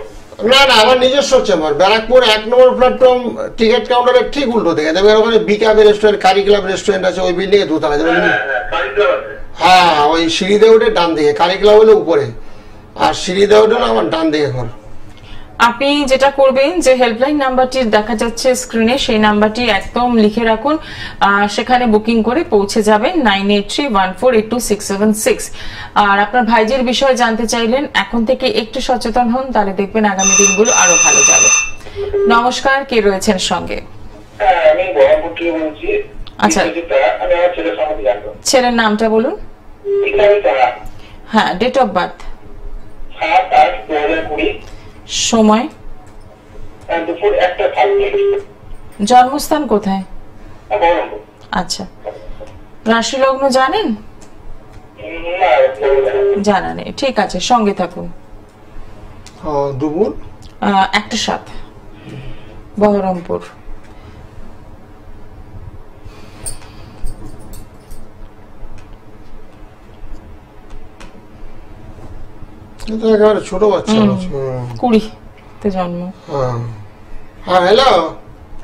না না, আমার নিজস্ব চেম্বার, ব্যারাকপুর 1 নম্বর প্ল্যাটফর্ম, টিকিট কাউন্টারের ঠিক উল্টো দিকে দেখবেন, ওখানে বিকাবি রেস্টুরেন্ট, কারি ক্লাব রেস্টুরেন্ট আছে, ওই বিল্ডিং এ দোতলা যাবে। হ্যাঁ, ওই সিঁড়ি দিয়ে উঠে ডান দিকে, কারি ক্লাব হলে উপরে, আর সিঁড়ি দিয়ে উঠে আমার ডান দিকে ঘর। আপনি যেটা করবেন, যে হেল্পলাইন নাম্বারটি দেখা যাচ্ছে স্ক্রিনে, সেই নাম্বারটি একদম লিখে রাখুন, সেখানে বুকিং করে পৌঁছে যাবেন 9831482676। আর আপনার ভাইজির বিষয়ে জানতে চাইলেন, এখন থেকে একটু সচেতন হন, তাহলে দেখবেন আগামী দিনগুলো আরো ভালো যাবে। নমস্কার, কে রয়েছেন সঙ্গে? হ্যাঁ, আমি বহরমপুর থেকে বলছি। আচ্ছা, আমি আমার ছেলের সম্বন্ধে জানবো। ছেলের নামটা বলুন। হ্যাঁ, ডেট অফ বার্থ? 7/8/2020। সময়? দুপুর 1:30। জন্মস্থান কোথায়? বহরমপুর। আচ্ছা, রাশি লগ্ন জানেন? না, জানা নেই, ঠিক আছে, সঙ্গে থাকুন। দুপুর 1:07, বহরমপুর। এটা একেবারে ছোট বাচ্চা, 20 তে জন্ম। হ্যাঁ। হ্যাঁ হ্যালো,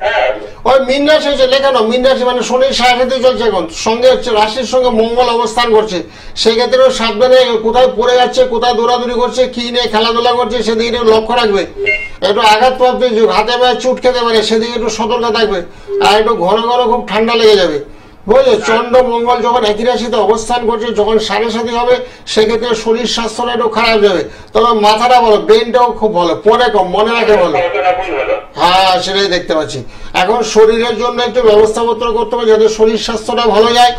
হ্যাঁ ওই মীন রাশি হচ্ছে লেখানো, মীন রাশি মানে শনির সাড়ে চলছে এখন, সঙ্গে হচ্ছে রাশির সঙ্গে মঙ্গল অবস্থান করছে, সেক্ষেত্রে সাবধানে কোথায় পড়ে যাচ্ছে, কোথায় দৌড়াদৌড়ি করছে, কি নিয়ে খেলাধুলা করছে সেদিকে একটু লক্ষ্য রাখবে। একটু আঘাতপ্রাপ্তির যুগ, হাতে পায়ে চুট খেতে পারে, সেদিকে একটু সতর্ক থাকবে। আর একটু ঘন ঘন খুব ঠান্ডা লেগে যাবে, বুঝলো। চন্দ্র মঙ্গল যখন একই রাশিতে অবস্থান করছে, যখন সাড়ে সাথে হবে, সেক্ষেত্রে শরীর স্বাস্থ্যটা একটু খারাপ যাবে। তবে মাথাটা ভালো, ব্রেনটাও খুব ভালো, পড়ে কম, মনে রাখে ভালো। হ্যাঁ সেটাই দেখতে পাচ্ছি। এখন শরীরের জন্য একটু ব্যবস্থাপত্র করতে হবে যাতে শরীর স্বাস্থ্যটা ভালো যায়,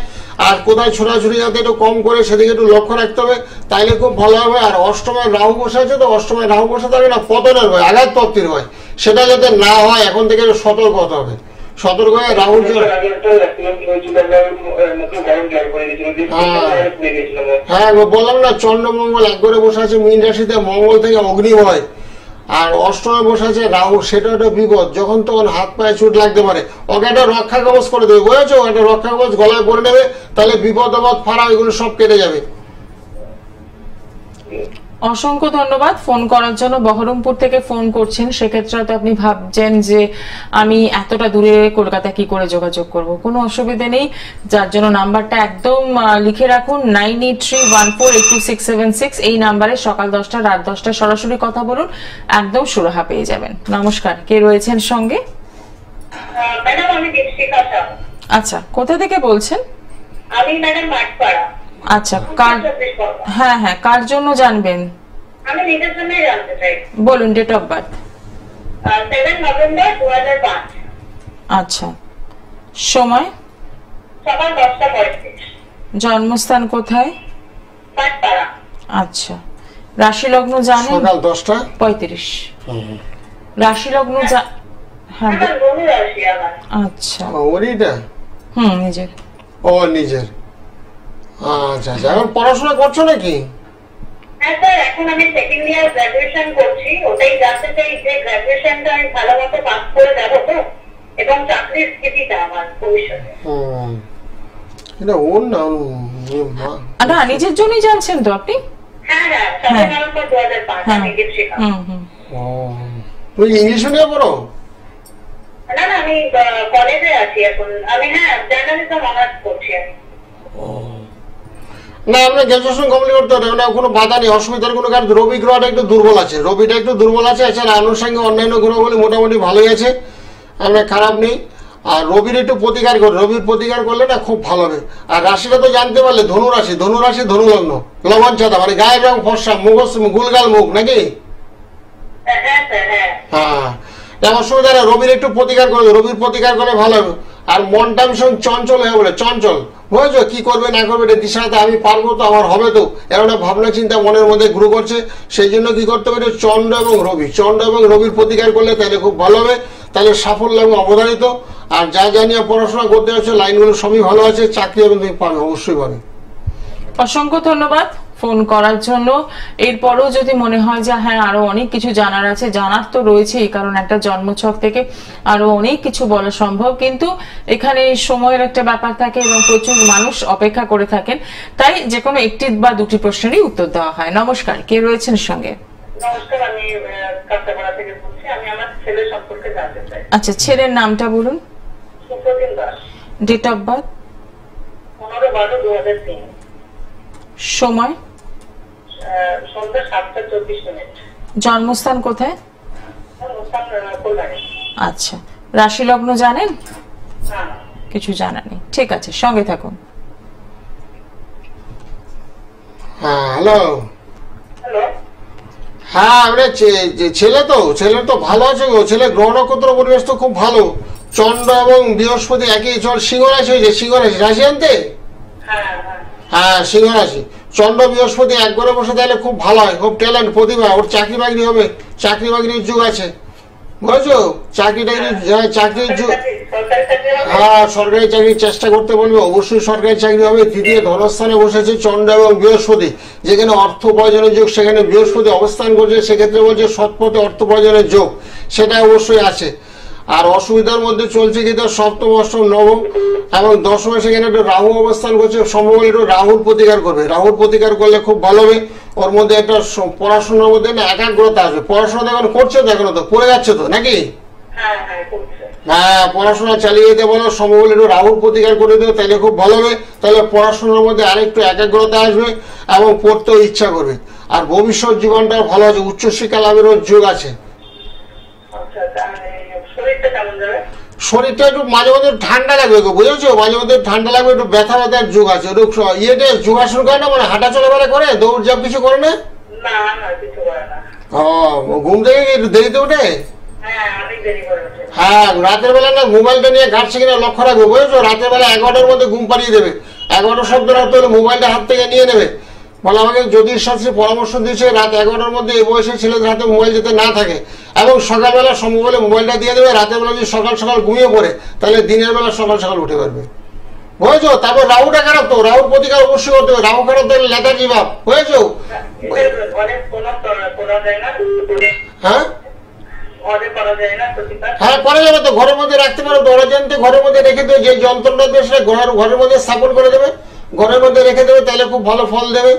আর কোথায় ছোটাছুটি যাতে একটু কম করে সেদিকে একটু লক্ষ্য রাখতে হবে, তাইলে খুব ভালো হবে। আর অষ্টমে রাহু বসে আছে, তো অষ্টমে রাহু বসে থাকে না, পতনের হয়, আঘাতপ্রাপ্তির হয়, সেটা যাতে না হয় এখন থেকে একটু সতর্ক হতে হবে। সতর্ক হয়ে রাহুল হ্যাঁ বললাম না, চন্দ্রমঙ্গল এক করে বসে আছে মীন রাশিতে, মঙ্গল থেকে অগ্নিময়, আর অষ্টমে বসে আছে রাহু, সেটা একটা বিপদ, যখন তখন হাত পায়ে চোট লাগতে পারে। ওকে একটা রক্ষা কবচ করে দেবে, বুঝেছো, একটা রক্ষা কবচ গলায় পরে নেবে, তাহলে বিপদ আপদ ফাড়া এগুলো সব কেটে যাবে। অসংখ্য ধন্যবাদ ফোন করার জন্য। বহরমপুর থেকে ফোন করছেন, সেক্ষেত্রে তো আপনি ভাবছেন যে আমি এতটা দূরে কলকাতা কি করে যোগাযোগ করব। কোনো অসুবিধা নেই, যার জন্য নাম্বারটা একদম লিখে রাখুন 9831482676। এই নাম্বারে সকাল 10টা রাত 10টা সরাসরি কথা বলুন, একদম সুরাহা পেয়ে যাবেন। নমস্কার, কে রয়েছেন সঙ্গে? ম্যাডাম আমি দীপশিখা শাহ। আচ্ছা, কোথা থেকে বলছেন? আমি ম্যাডাম মাঠপাড়া। আচ্ছা, কার, হ্যাঁ হ্যাঁ, কার জন্য জানবেন? আমি নিজের জন্যই জানতে চাই। বলুন ডেট অফ বার্থ। 7 নভেম্বর 2005। আচ্ছা, সময়? সকাল 10:35। জন্মস্থান কোথায়? মাঠপাড়া। আচ্ছা, রাশি লগ্ন জানেন? সকাল 10:35। রাশি লগ্ন হ্যাঁ আমার ধনু রাশি আমার। আচ্ছা, ওরিটা নিজের। ও নিজের, আচ্ছা আচ্ছা। এখন পড়াশোনা করছো নাকি? হ্যাঁ স্যার, এখন আমি সেকেন্ড ইয়ার গ্রাজুয়েশন করছি। ওটাই জানতে চাই যে গ্রাজুয়েশনটা আমি ভালো মতো পাস করে যাবো তো, এবং চাকরির স্থিতিটা আমার ভবিষ্যতে। এটা ওর না, না নিজের জন্যই জানছেন তো আপনি? হ্যাঁ হ্যাঁ, 7 নভেম্বর 2005। আমি দীপশিখা। তুমি ইংলিশ মিডিয়াম পড়ো? না না, আমি কলেজে আছি এখন। আমি জার্নালিজম অনার্স করছি আমি। না, আমরা গ্রাজুয়েশন কমপ্লিট করতে হবে না, কোনো বাধা নেই, অসুবিধার কোনো কারণ। রবি গ্রহটা একটু দুর্বল আছে, রবিটা একটু দুর্বল আছে, এছাড়া আনুষঙ্গিক অন্যান্য গ্রহগুলি মোটামুটি ভালোই আছে, আমরা খারাপ নেই। আর রবির একটু প্রতিকার করে, রবির প্রতিকার করলে না খুব ভালো হবে। আর রাশিটা তো জানতে পারলে, ধনুরাশি, ধনুরাশি ধনু লগ্ন, লবণ চাঁদা, মানে গায়ের রং ফর্সা, মুখোশ গুলগাল মুখ নাকি? হ্যাঁ স্যার, হ্যাঁ। হ্যাঁ, অসুবিধা নেই, রবির একটু প্রতিকার করবে, রবির প্রতিকার করে ভালো হবে। আর মনটা ভীষণ চঞ্চল হয়ে বলে, চঞ্চল, বুঝেছো, কি করবে না করবে এটা দিশাতে, আমি পারবো তো, আমার হবে তো, এমন একটা ভাবনা চিন্তা মনের মধ্যে গ্রো করছে। সেই জন্য কি করতে হবে, চন্দ্র এবং রবি, চন্দ্র এবং রবির প্রতিকার করলে তাহলে খুব ভালো হবে, তাহলে সাফল্য এবং অবধারিত। আর যা যা নিয়ে পড়াশোনা করতে হচ্ছে লাইনগুলো সবই ভালো আছে, চাকরি এবং তুমি পাবে, অবশ্যই পাবে। অসংখ্য ধন্যবাদ ফোন করার জন্য। এরপরও যদি মনে হয় যে হ্যাঁ আরো অনেক কিছু জানার আছে, জানার তো রয়েছেই, কারণ একটা জন্মছক থেকে আরো অনেক কিছু বলা সম্ভব, কিন্তু এখানে সময়ের একটা ব্যাপার থাকে এবং প্রচুর মানুষ অপেক্ষা করে থাকেন, তাই যে কোনো একটি বা দুটি প্রশ্নেরই উত্তর দেওয়া হয়। নমস্কার, কে রয়েছেন সঙ্গে? নমস্কার, আমি কাঁচাপাড়া থেকে বলছি। আমি আমার ছেলে সম্পর্কে জানতে চাই। আচ্ছা, ছেলের নামটা বলুন। Supratim Das. Date of birth? 15/12/2003। সময়? সন্ধ্যা 7:24। জন্মস্থান কোথায়? কল্যাণী। আচ্ছা, রাশি লগ্ন জানেন? হ্যাঁ। কিছু জানা নেই, ঠিক আছে, সঙ্গে থাকুন। হ্যাঁ হ্যালো। হ্যালো। হ্যাঁ, আমরা ছেলে তো ভালো আছে গো, ছেলে গ্রহ নক্ষত্র পরিবেশ তো খুব ভালো। চন্দ্র এবং বৃহস্পতি একই, সিংহ রাশি হয়েছে, সিংহ রাশি, রাশি আনতে? হ্যাঁ, সিংহ রাশি। চন্দ্র বৃহস্পতি এক ঘরে বসে তাহলে খুব ভালো হয়, খুব ট্যালেন্ট, প্রতিভা, ওর চাকরি বাকরি হবে, চাকরি বাকরির যুগ আছে, বুঝেছো, চাকরির যুগ। হ্যাঁ, সরকারি চাকরির চেষ্টা করতে বলবে, অবশ্যই সরকারি চাকরি হবে। তৃতীয় ধনস্থানে বসেছে চন্দ্র এবং বৃহস্পতি, যেখানে অর্থ উপার্জনের যোগ, সেখানে বৃহস্পতি অবস্থান করছে, সেক্ষেত্রে বলছে সৎপথে অর্থ উপার্জনের যোগ, সেটা অবশ্যই আছে। আর অসুবিধার মধ্যে চলছে কিন্তু সপ্তম, অষ্টম, নবম এবং দশমে সেখানে একটা রাহু অবস্থান করছে, সম্ভব একটু রাহুর প্রতিকার করবে, রাহুর প্রতিকার করলে খুব ভালো হবে। ওর মধ্যে একটা পড়াশোনার মধ্যে না একাগ্রতা আসবে, পড়াশোনা এখন করছে তো, এখনো তো পড়ে যাচ্ছে তো নাকি? হ্যাঁ, পড়াশোনা চালিয়ে যেতে বলো, সম্ভব হলে একটু রাহুর প্রতিকার করে দেবে, তাহলে খুব ভালো হবে। তাহলে পড়াশোনার মধ্যে আরেকটু একাগ্রতা আসবে এবং পড়তেও ইচ্ছা করবে। আর ভবিষ্যৎ জীবনটা ভালো আছে, উচ্চশিক্ষা লাভেরও যোগ আছে। শরীরটা একটু মাঝে মধ্যে ঠান্ডা লাগবে, বুঝেছো? মাঝে মধ্যে ঠান্ডা লাগবে, একটু ব্যথা ব্যথার যোগ আছে। একটু ইয়েতে যোগাসন করে না, মানে হাঁটা চলাফেরা করে, দৌড় ঝাঁপ কিছু করে না? ঘুম থেকে একটু দেরিতে ওঠে? হ্যাঁ, রাতের বেলা না মোবাইলটা নিয়ে ঘাটছে কিনা লক্ষ্য রাখবে, বুঝেছো? রাতের বেলা 11টার মধ্যে ঘুম পাড়িয়ে দেবে। 11টা শব্দ রাখতে হলে মোবাইলটা হাত থেকে নিয়ে নেবে। বলে আমাকে জ্যোতিষ শাস্ত্রী পরামর্শ দিয়েছে রাত 11টার মধ্যে এই বয়সের ছেলেদের হাতে মোবাইল যাতে না থাকে, এবং সকালবেলা সম্ভব হলে মোবাইলটা দিয়ে দেবে। রাতের বেলা যদি সকাল সকাল ঘুমিয়ে পড়ে, তাহলে দিনের বেলা সকাল সকাল উঠে পারবে, বুঝেছো? তারপর রাহুটা খারাপ, তো রাহুর প্রতিকার অবশ্যই করতে হবে। রাহু খারাপ থাকলে লেথার্জি ভাব, বুঝেছো? হ্যাঁ হ্যাঁ, করা যাবে তো, ঘরের মধ্যে রাখতে পারো। দরজা জানতে ঘরের মধ্যে রেখে দেবে, যে যন্ত্রটা দেবে সেটা ঘরের মধ্যে স্থাপন করে দেবে, ঘরের মধ্যে রেখে দেবে, তাহলে খুব ভালো ফল দেবে।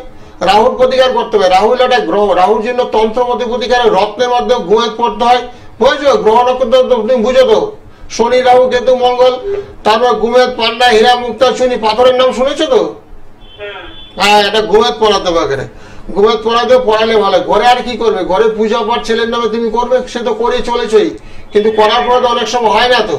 রাহুর প্রতিকার করতে হবে। রাহু হলো একটা গ্রহ, রাহুর জন্য তন্ত্র মধ্যে প্রতিকার রত্নের মাধ্যমে ঘুমে পড়তে হয়, বুঝেছো? গ্রহ নক্ষত্র তুমি বুঝো তো, শনি, রাহু, কেতু, মঙ্গল, তারপর গুমেদ, পান্ডা, হীরা, মুক্তা, চুনি, পাথরের নাম শুনেছো তো? হ্যাঁ, এটা গুমেদ পড়াতে হবে এখানে। ঘুমের পড়াতে পড়ালে ভালো। ঘরে আর কি করবে? ঘরে পূজা পাঠ ছেলের নামে তুমি করবে, সে তো করে চলেছই, কিন্তু করার পরে তো অনেক সময় হয় না, তো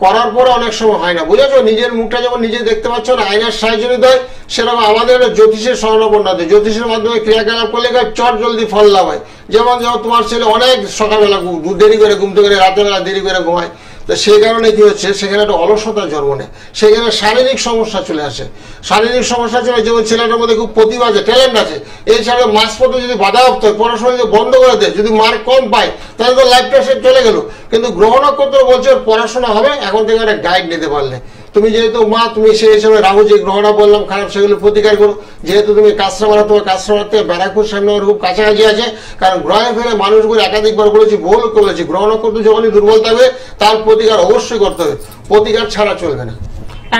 করার পরে অনেক সময় হয় না, বুঝেছো? নিজের মুখটা যেমন নিজে দেখতে পাচ্ছ না, আয়নার সাহায্য নিতে হয়, সেরকম আমাদের জ্যোতিষের শরণাপন্ন আছে। জ্যোতিষের মাধ্যমে ক্রিয়াকলাপ করলে চট জলদি ফল লাভ হয়। যেমন তোমার ছেলে অনেক সকালবেলা দেরি করে ঘুমতে করে, রাতের বেলা দেরি করে ঘুমায়, তো সেই কারণে কি হচ্ছে, সেখানে একটা অলসতা জন্ম নেয়, সেখানে শারীরিক সমস্যা চলে আসে। শারীরিক সমস্যা চলে, যেমন ছেলেটার মধ্যে খুব প্রতিভা আছে, ট্যালেন্ট আছে, এই ছাড়া মাঝপথে যদি বাধাপ্রাপ্ত হয়, পড়াশোনা যদি বন্ধ করে দেয়, যদি মার্ক কম পায়, তাহলে তো লাইফটা সে চলে গেল। কিন্তু গ্রহ নক্ষত্র বলছে পড়াশোনা হবে, এখন থেকে একটা গাইড নিতে পারলে। তুমি যেহেতু মা, তুমি সেই হিসাবে রাহু যে গ্রহটা বললাম খারাপ, সেগুলো প্রতিকার করো। যেহেতু তুমি কাঁচরাপাড়া, তোমার কাঁচরাপাড়া থেকে ব্যারাকপুর সামনে খুব কাছাকাছি আছে, কারণ গ্রহে ফেলে মানুষগুলো একাধিকবার বলেছি, ভুল করেছি। গ্রহ নক্ষত্র যখনই দুর্বল থাকবে, তার প্রতিকার অবশ্যই করতে হবে, প্রতিকার ছাড়া চলবে না।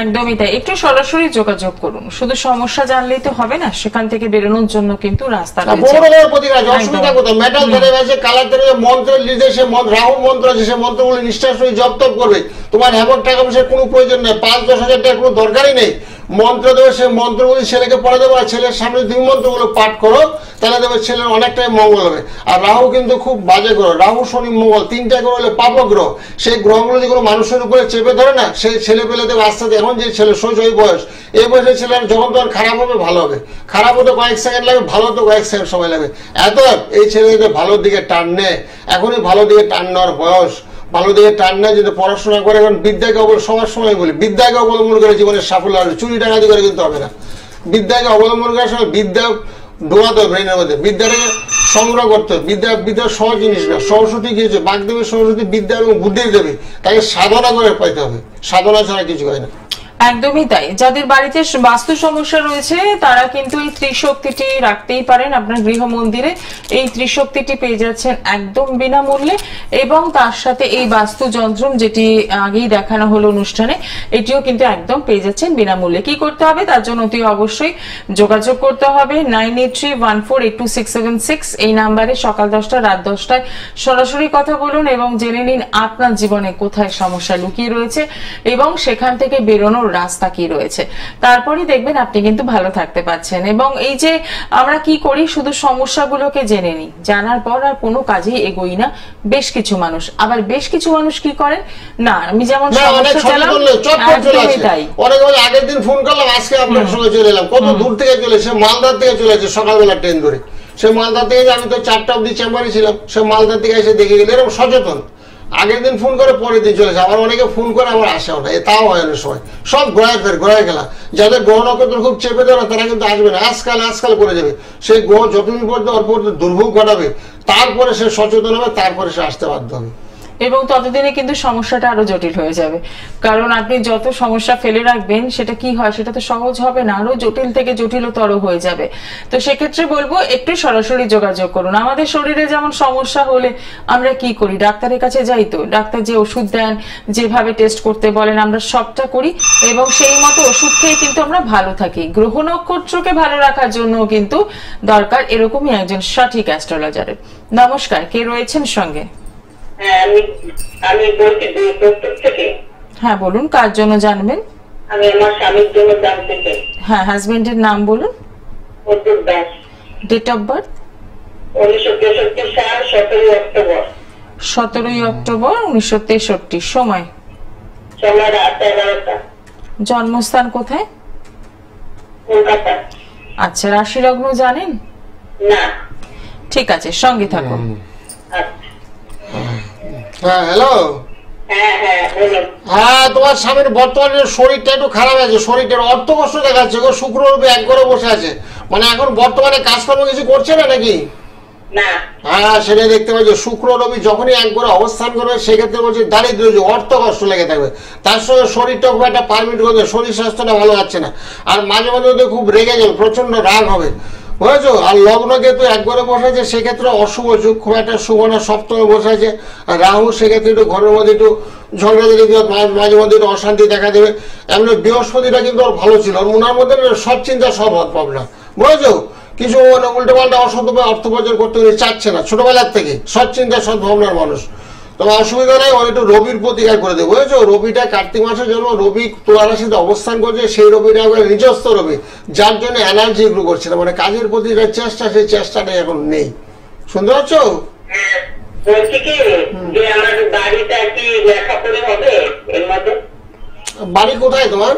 একদমই তাই। একটু সরাসরি যোগাযোগ করুন, শুধু সমস্যা জানলেই তো হবে না, সেখান থেকে বেরোনোর জন্য কিন্তু রাস্তা রয়েছে। মেটাল ধরে গেছে, কালার ধরে মন্ত্রের নির্দেশে রাহু মন্ত্র আছে, সে মন্ত্রগুলো নিষ্ঠার সঙ্গে জপ তপ করবে। তোমার হেমন টাকা পয়সার কোনো প্রয়োজন নেই, 5-10 হাজার টাকার কোনো দরকারই নেই। মন্ত্র দেবে, সে মন্ত্রগুলি ছেলেকে পড়ে দেবো, আর ছেলের সামনে তুমি মন্ত্রগুলো পাঠ করো, তাহলে দেবে ছেলের অনেকটাই মঙ্গল হবে। আর রাহু কিন্তু খুব বাজে গ্রহ, রাহু, শনি, মঙ্গল 3টা গ্রহ হলে পাপ গ্রহ। সেই গ্রহগুলো যে কোনো মানুষের উপরে চেপে ধরে না, সেই ছেলে পেলে দেবে আস্তে আস্তে। এখন যে ছেলে শৈশব বয়স, এই বয়সের ছেলের যখন তখন খারাপ হবে, ভালো হবে। খারাপ হতে কয়েক সেকেন্ড লাগবে, ভালো হতে কয়েক সেকেন্ড সময় লাগবে। এত এই ছেলেদের ভালোর দিকে টান নেয়, এখনই ভালো দিকে টান নেওয়ার বয়স। ভালো দিকে টান নেয় যদি পড়াশোনা করে, এখন বিদ্যাকে সবার সময় বলি, বিদ্যাকে অবলম্বন করে জীবনের সাফল্য আসবে। চুরি টাকাতি করে কিন্তু হবে না। বিদ্যাকে অবলম্বন করার সময় বিদ্যা ঢোকাতে হবে ব্রেনের মধ্যে, বিদ্যাটাকে সংগ্রহ করতে হবে। বিদ্যা সহজ জিনিস না। সরস্বতী কি হচ্ছে, বাগদেবী সরস্বতী বিদ্যা এবং বুদ্ধির দেবী, তাকে সাধনা করে পাইতে হবে, সাধনা ছাড়া কিছু হয় না। একদমই তাই। যাদের বাড়িতে বাস্তু সমস্যা রয়েছে, তারা কিন্তু এই ত্রিশক্তিটি রাখতেই পারেন আপনার গৃহ মন্দিরে। এই ত্রিশক্তিটি পেয়ে যাচ্ছেন একদম বিনামূল্যে, এবং তার সাথে এই বাস্তু যন্ত্র যেটি আগেই দেখানো হলো অনুষ্ঠানে, এটিও কিন্তু একদম পেয়ে যাচ্ছেন বিনামূল্যে। কি করতে হবে তার জন্য অতি অবশ্যই যোগাযোগ করতে হবে 9831482676 এই নাম্বারে। সকাল 10টা রাত 10টায় সরাসরি কথা বলুন এবং জেনে নিন আপনার জীবনে কোথায় সমস্যা লুকিয়ে রয়েছে এবং সেখান থেকে বেরোনোর রাস্তা কি রয়েছে। তারপরে দেখবেন আপনি কিন্তু ভালো থাকতে পারছেন। এবং এই যে আমরা কি করি, শুধু সমস্যাগুলোকে জেনে নিই, জানার পর আর কোনো কাজেই এগোই না বেশ কিছু মানুষ। আবার বেশ কিছু মানুষ কি করেন না, আমি যেমন আগের দিন ফোন করলাম, আজকে আপনার সঙ্গে চলে এলাম, কত দূর থেকে চলে, সে মালদার থেকে চলে এসেছে সকালবেলা ট্রেন ধরে। সে মালদার থেকে, আমি তো 4টা অব্দি চেম্বারে ছিলাম, সে মালদার থেকে এসে দেখে গেলে। এরকম সচেতন, আগের দিন ফোন করে পরের দিন চলেছে। আবার অনেকে ফোন করে আমার আসেও না, তাও হয় অনেক সময়। সব ঘোরায় খেলা। যাদের গ্রহ নক্ষত্র খুব চেপে দেওয়া, তারা কিন্তু আসবে না, আজকাল করে যাবে। সেই গ্রহ যতদিন পর্যন্ত অল্প দুর্ভোগ ঘটাবে, তারপরে সে সচেতন হবে, তারপরে সে আসতে বাধ্য হবে। এবং ততদিনে কিন্তু সমস্যাটা আরো জটিল হয়ে যাবে, কারণ আপনি যত সমস্যা ফেলে রাখবেন সেটা কি হয়, সেটা তো সহজ হবে না, আরো জটিল থেকে জটিলতর হয়ে যাবে। তো সেক্ষেত্রে বলবো একটু সরাসরি যোগাযোগ করুন। আমাদের শরীরে যেমন সমস্যা হলে আমরা কি করি, ডাক্তারের কাছে যাই, তো ডাক্তার যে ওষুধ দেন, যেভাবে টেস্ট করতে বলেন, আমরা সবটা করি এবং সেই মতো ওষুধ খেয়ে কিন্তু আমরা ভালো থাকি। গ্রহ নক্ষত্রকে ভালো রাখার জন্য কিন্তু দরকার এরকমই একজন সঠিক অ্যাস্ট্রোলজারের। নমস্কার, কে রয়েছেন সঙ্গে? হ্যাঁ, আমি বলছি প্রস্তুত থেকে। হ্যাঁ বলুন, কার জন্য জানবেন? আমি আমার স্বামীর জন্য জানতে চাই। হ্যাঁ, হাজবেন্ডের নাম বলুন। Atul Das. Date of birth? 1963 সাল 17 অক্টোবর। 17 অক্টোবর 1963। সময়? সময় রাত 11টা। জন্মস্থান কোথায়? কলকাতা। আচ্ছা, রাশি লগ্ন জানেন? না। ঠিক আছে, সঙ্গে থাকুন। আচ্ছা। হ্যাঁ হ্যালো। হ্যাঁ হ্যাঁ বলুন। হ্যাঁ, তোমার স্বামীর বর্তমানে শরীরটা একটু খারাপ আছে, শরীরটার অর্থ কষ্ট দেখাচ্ছে গো। শুক্র রবি এক ঘরে বসে আছে, মানে এখন বর্তমানে কাজকর্ম কিছু করছে না নাকি? না। হ্যাঁ, সেটা দেখতে পাচ্ছি। শুক্র রবি যখনই এক ঘরে অবস্থান করবে সেক্ষেত্রে বলছি দারিদ্র, অর্থ কষ্ট লেগে থাকবে। তার সঙ্গে শরীরটা খুব একটা পারমিট করবে, শরীর স্বাস্থ্যটা ভালো যাচ্ছে না। আর মাঝে মাঝে খুব রেগে যাবে, প্রচন্ড রাগ হবে, বুঝেছো? আর লগ্ন যেহেতু একবারে বসে আছে সেক্ষেত্রে অশুভ যুগ, খুব একটা শুভ না। সপ্তমে বসে আছে রাহু, সেক্ষেত্রে একটু ঘরের মধ্যে একটু ঝগড়া দিলে, মাঝে মধ্যে একটু অশান্তি দেখা দেবে। এমনি বৃহস্পতিটা কিন্তু ওর ভালো ছিল, ওর মনের মধ্যে সব চিন্তা সব ভাবনা, বুঝেছো? কিছু মানে উল্টো পাল্টা অসৎ অর্থ উপার্জন করতে চাচ্ছে না ছোটবেলার থেকে, সৎ চিন্তা সৎ ভাবনার মানুষ। তবে অসুবিধা নাই, ওর একটু রবির প্রতিকার করে দেবো, বুঝেছো? রবিটা কার্তিক মাসের জন্য, রবি তুলা রাশিতে অবস্থান করছে, সেই রবিটা একবার নিজস্ব রবি, যার জন্য এনার্জি এগুলো করছে না, মানে কাজের প্রতি যে চেষ্টা, সেই চেষ্টাটা এখন নেই। শুনতে পাচ্ছ? বলছি কি যে আমার বাড়িটা কি লেখাপড়ে হবে এর মধ্যে? বাড়ি কোথায় তোমার?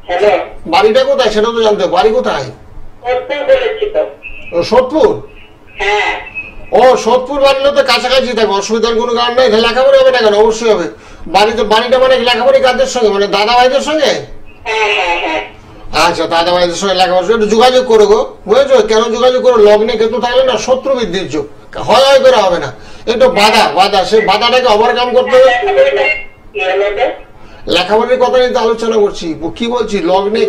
হ্যালো, বাড়িটা কোথায় সেটা তো জানতে হবে। বাড়ি কোথায়? বলেছি তো। সোদপুর? হ্যাঁ। ও, সোদপুর বাড়লে তো কাছাকাছি থাকবে, অসুবিধার কোনো কারণ নেই। লেখাপড়া হবে না কেন? অবশ্যই হবে। বাড়িটা মানে লেখাপড়ি কাদের সঙ্গে, মানে দাদা ভাইদের সঙ্গে? হ্যাঁ হ্যাঁ হ্যাঁ। আচ্ছা, দাদা ভাইদের সঙ্গে লেখাপড়া একটু যোগাযোগ করো গো, বুঝেছো? কেন যোগাযোগ করো? লগ্নে কেতু থাকলে না শত্রু বৃদ্ধির যুগ, হয় করে হবে না। একটু বাধা, সেই বাধাটাকে ওভারকাম করতে হবে। লেখাপড়ার কথা নিয়ে আলোচনা করছি, কি বলছি? লগ্নে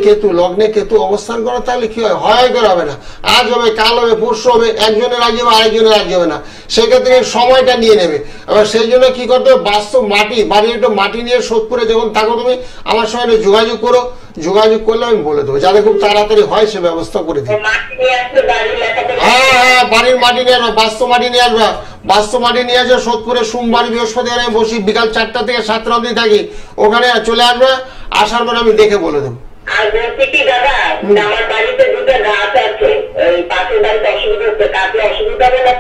কেতু অবস্থান করা থাকলে কি হয় করে হবে না। আজ হবে, কাল হবে, পরশু হবে, একজনের রাজি হবে, আরেকজনের রাজি হবে না। সেক্ষেত্রে সময়টা নিয়ে নেবে। এবার সেই জন্য কি করতে হবে? বাস্তব মাটি, বাড়ির একটু মাটি নিয়ে সোদপুরে যখন থাকো তুমি, আমার সঙ্গে যোগাযোগ করো। যোগাযোগ করলে আমি বলে দেবো, যাতে খুব তাড়াতাড়ি হয় সে ব্যবস্থা করে দিই। হ্যাঁ, বাড়ির মাটি নিয়ে আসবা, বাস্তব মাটি নিয়ে আসবা। বাস্তব মাটি নিয়ে আসবে সোদপুরে, সোমবার বৃহস্পতি আমি বসি, বিকাল 4টা থেকে 7টা অবধি থাকি। ওখানে চলে আসবে, আসার পর আমি দেখে বলে দেবো। আর বলছি কি দাদা, আমার বাড়িতে দুটো গাছ আছে, ওই পাশের বাড়িতে অসুবিধা হচ্ছে, কাটলে অসুবিধা হবে না?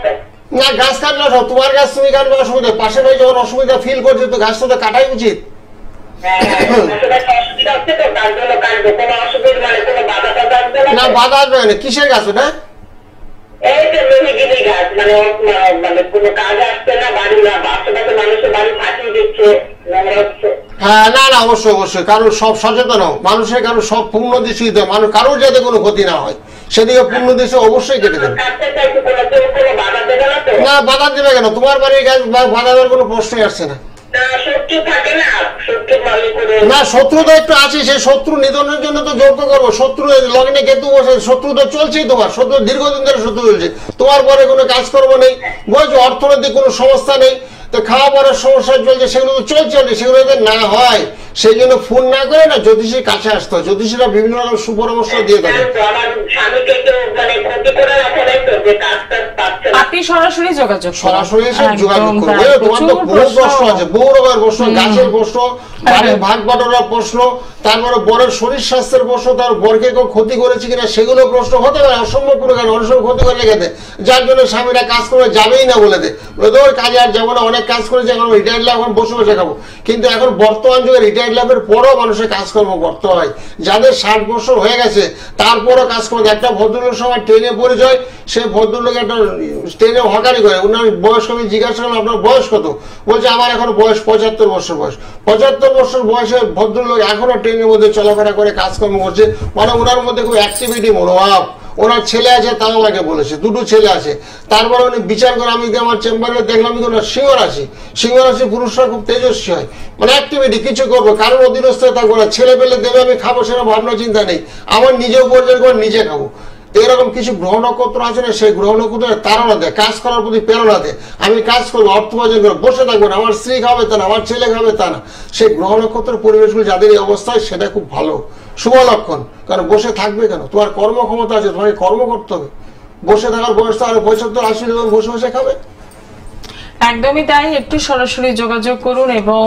না, গাছ কাটলে তোমার গাছ তুমি কাটবে, অসুবিধা। পাশের বাড়ি যখন অসুবিধা ফিল করছে তো গাছটা তো কাটাই উচিত। না, বাধা আসবে না। কিসের গাছ ওটা? এই তো মেহগিনি গাছ, মানে কোনো কাজ আসছে না, বাড়ি না, আশেপাশে মানুষের বাড়ি ফাটিয়ে দিচ্ছে, হ্যাঁ, না অবশ্যই, কারণ সব সচেতন হও, মানুষের কারণ সব পূর্ণ দৃষ্টি দিতে হয়, মানুষ কারোর যাতে কোনো ক্ষতি না হয় সেদিকে পূর্ণ দৃষ্টি অবশ্যই কেটে দেবে। না, বাধা দেবে কেন? তোমার বাড়ির গাছ বাধা দেওয়ার কোনো প্রশ্নই আসছে না। না, শত্রু তো একটু আছে, সেই শত্রু নিধনের জন্য তো যত্ন করবো। শত্রু লগ্নে কেতু বসে, শত্রু তো চলছেই তোমার, শত্রু দীর্ঘদিন ধরে শত্রু চলছে। তোমার পরে কোনো কাজকর্ম নেই, বলছো অর্থনৈতিক কোনো সমস্যা নেই, তো খাওয়া পড়ার সমস্যা চলছে, সেগুলো তো চলছে, সেগুলো যাতে না হয় সেই জন্য ফোন না করে না জ্যোতিষীর কাছে আসতে হয়। জ্যোতিষীরা বিভিন্ন রকম সুপরামর্শ দিয়ে থাকে। আপনি সরাসরি যোগাযোগ সরাসরি এসে যোগাযোগ করবে। তোমার তো বহু প্রশ্ন আছে, বহু রকমের প্রশ্ন, গাছের প্রশ্ন, বাড়ির ভাগ বাটোয়ারার প্রশ্ন, তারপরে বরের শরীর স্বাস্থ্যের প্রশ্ন, তার বরকে কেউ ক্ষতি করেছে কিনা সেগুলো প্রশ্ন হতে পারে। অসম্ভব কোনো কারণ অনেক সময় ক্ষতি করে রেখে দেয়, যার জন্য স্বামীরা কাজ করে যাবেই না বলে দেয়, ওর কাজে আর যাবো না, অনেক কাজ করেছে, এখন রিটায়ার্ড লাভ, এখন বসে বসে খাবো। কিন্তু এখন বর্তমান যুগে রিটায়ার্ড লাভের পরও মানুষের কাজকর্ম করতে হয়। যাদের 60 বছর হয়ে গেছে তারপরও কাজ করতে। একটা ভদ্রলোকের সময় ট্রেনে পরিচয়, সে ভদ্রলোক একটা ট্রেনে হকারি করে, ওনার বয়স আমি জিজ্ঞাসা করলাম আপনার বয়স কত? বলছে আমার এখন বয়স 75 বছর বয়স। 75 বছর বয়সে ভদ্রলোক এখনো ট্রেনের মধ্যে চলাফেরা করে কাজকর্ম করছে, মানে ওনার মধ্যে খুব অ্যাক্টিভিটি মনোভাব। ওনার ছেলে আছে, তাও আমাকে বলেছে, 2টো ছেলে আছে। তারপরে উনি বিচার করে, আমি আমার চেম্বারে দেখলাম সিংহ রাশি পুরুষরা খুব তেজস্বী হয়, মানে অ্যাক্টিভিটি, কিছু করবো, কারোর অধীনস্থ থাকবো না, ছেলে পেলে দেবে আমি খাবো, সেটা ভাবনা চিন্তা নেই, আমার নিজে উপার্জন করে নিজে খাবো। এরকম কিছু গ্রহ নক্ষত্র আছে না, সেই গ্রহ নক্ষত্রের তাড়না দেয়, কাজ করার প্রতি প্রেরণা দেয়। আমি কাজ করবো, অর্থ উপার্জন করবো, বসে থাকবো না, আমার স্ত্রী খাবে তা না, আমার ছেলে খাবে তা না। সেই গ্রহ নক্ষত্রের পরিবেশগুলো যাদের এই অবস্থায়, সেটা খুব ভালো শুভ লক্ষণ। কারণ বসে থাকবে কেন? তোমার কর্মক্ষমতা আছে, তোমাকে কর্ম করতে হবে। বসে থাকার বয়স তো আরো 75-80 বসে বসে খাবে। একদমই তাই, একটু সরাসরি যোগাযোগ করুন এবং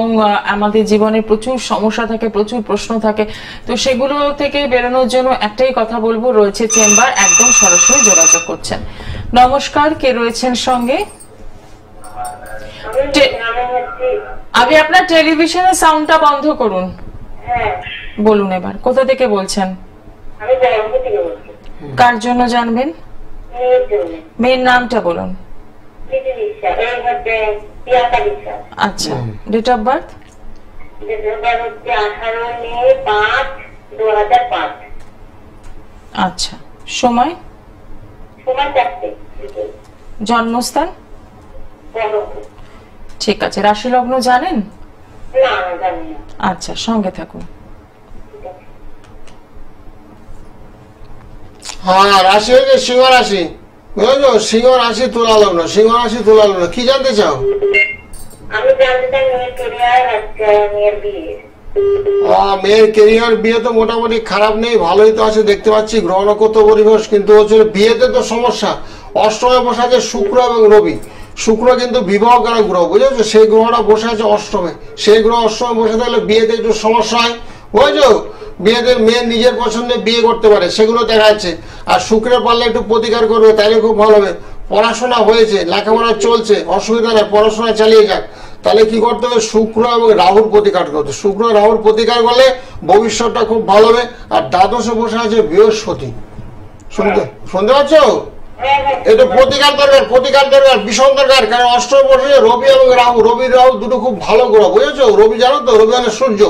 আমাদের জীবনে প্রচুর সমস্যা থাকে, প্রচুর প্রশ্ন থাকে, তো সেগুলো থেকে বেরোনোর জন্য একটাই কথা বলবো, রয়েছে চেম্বার, একদম সরাসরি যোগাযোগ করছেন। নমস্কার, কে রয়েছেন সঙ্গে? আগে আপনার টেলিভিশনের সাউন্ডটা বন্ধ করুন। বলুন এবার, কোথা থেকে বলছেন? কার জন্য জানবেন? মেয়ের নামটা বলুন। আচ্ছা, ডেট অফ বার্থ? 18/5/2005। আচ্ছা, সময়? জন্মস্থান? ঠিক আছে, রাশি লগ্ন জানেন? আচ্ছা, সঙ্গে থাকুন। হ্যাঁ, রাশি হয়েছে সিংহ রাশি, বুঝলো? সিংহ রাশি তুলা লগ্ন, সিংহ রাশি তুলা লগ্ন। কি জানতে চাও? আমি জানতে চাই মেয়ের ক্যারিয়ার আর মেয়ের বিয়ে। মেয়ের কেরিয়ার, বিয়ে তো মোটামুটি খারাপ নেই, ভালোই তো আছে দেখতে পাচ্ছি, গ্রহ নক্ষত্র পরিবেশ, কিন্তু হচ্ছে বিয়েতে তো সমস্যা। অষ্টমে বসে আছে শুক্র এবং রবি। শুক্র কিন্তু বিবাহ করা গ্রহ, বুঝেছো? সেই গ্রহটা বসে আছে অষ্টমে, সেই গ্রহ অষ্টমে বসে থাকলে বিয়েতে একটু সমস্যা হয়, বুঝেছো? বিয়েতে মেয়ের নিজের পছন্দে বিয়ে করতে পারে, সেগুলো দেখা যাচ্ছে। আর শুক্রের পারলে একটু প্রতিকার করবে, তাইলে খুব ভালো হবে। পড়াশোনা হয়েছে, লেখাপড়া চলছে, অসুবিধা নেই, পড়াশোনা চালিয়ে যাক। তাহলে কি করতে হবে? শুক্র এবং রাহুর প্রতিকার করতে, শুক্র রাহুর প্রতিকার করলে ভবিষ্যৎটা খুব ভালো হবে। আর দ্বাদশে বসে আছে বৃহস্পতি, শুনতে পাচ্ছ? এটা প্রতিকার দরকার, প্রতিকার দরকার, ভীষণ দরকার। কারণ অষ্টম বসে রবি এবং রাহু, রবি রাহু দুটো খুব ভালো গ্রহ, বুঝেছো? রবি জানো তো, রবি মানে সূর্য,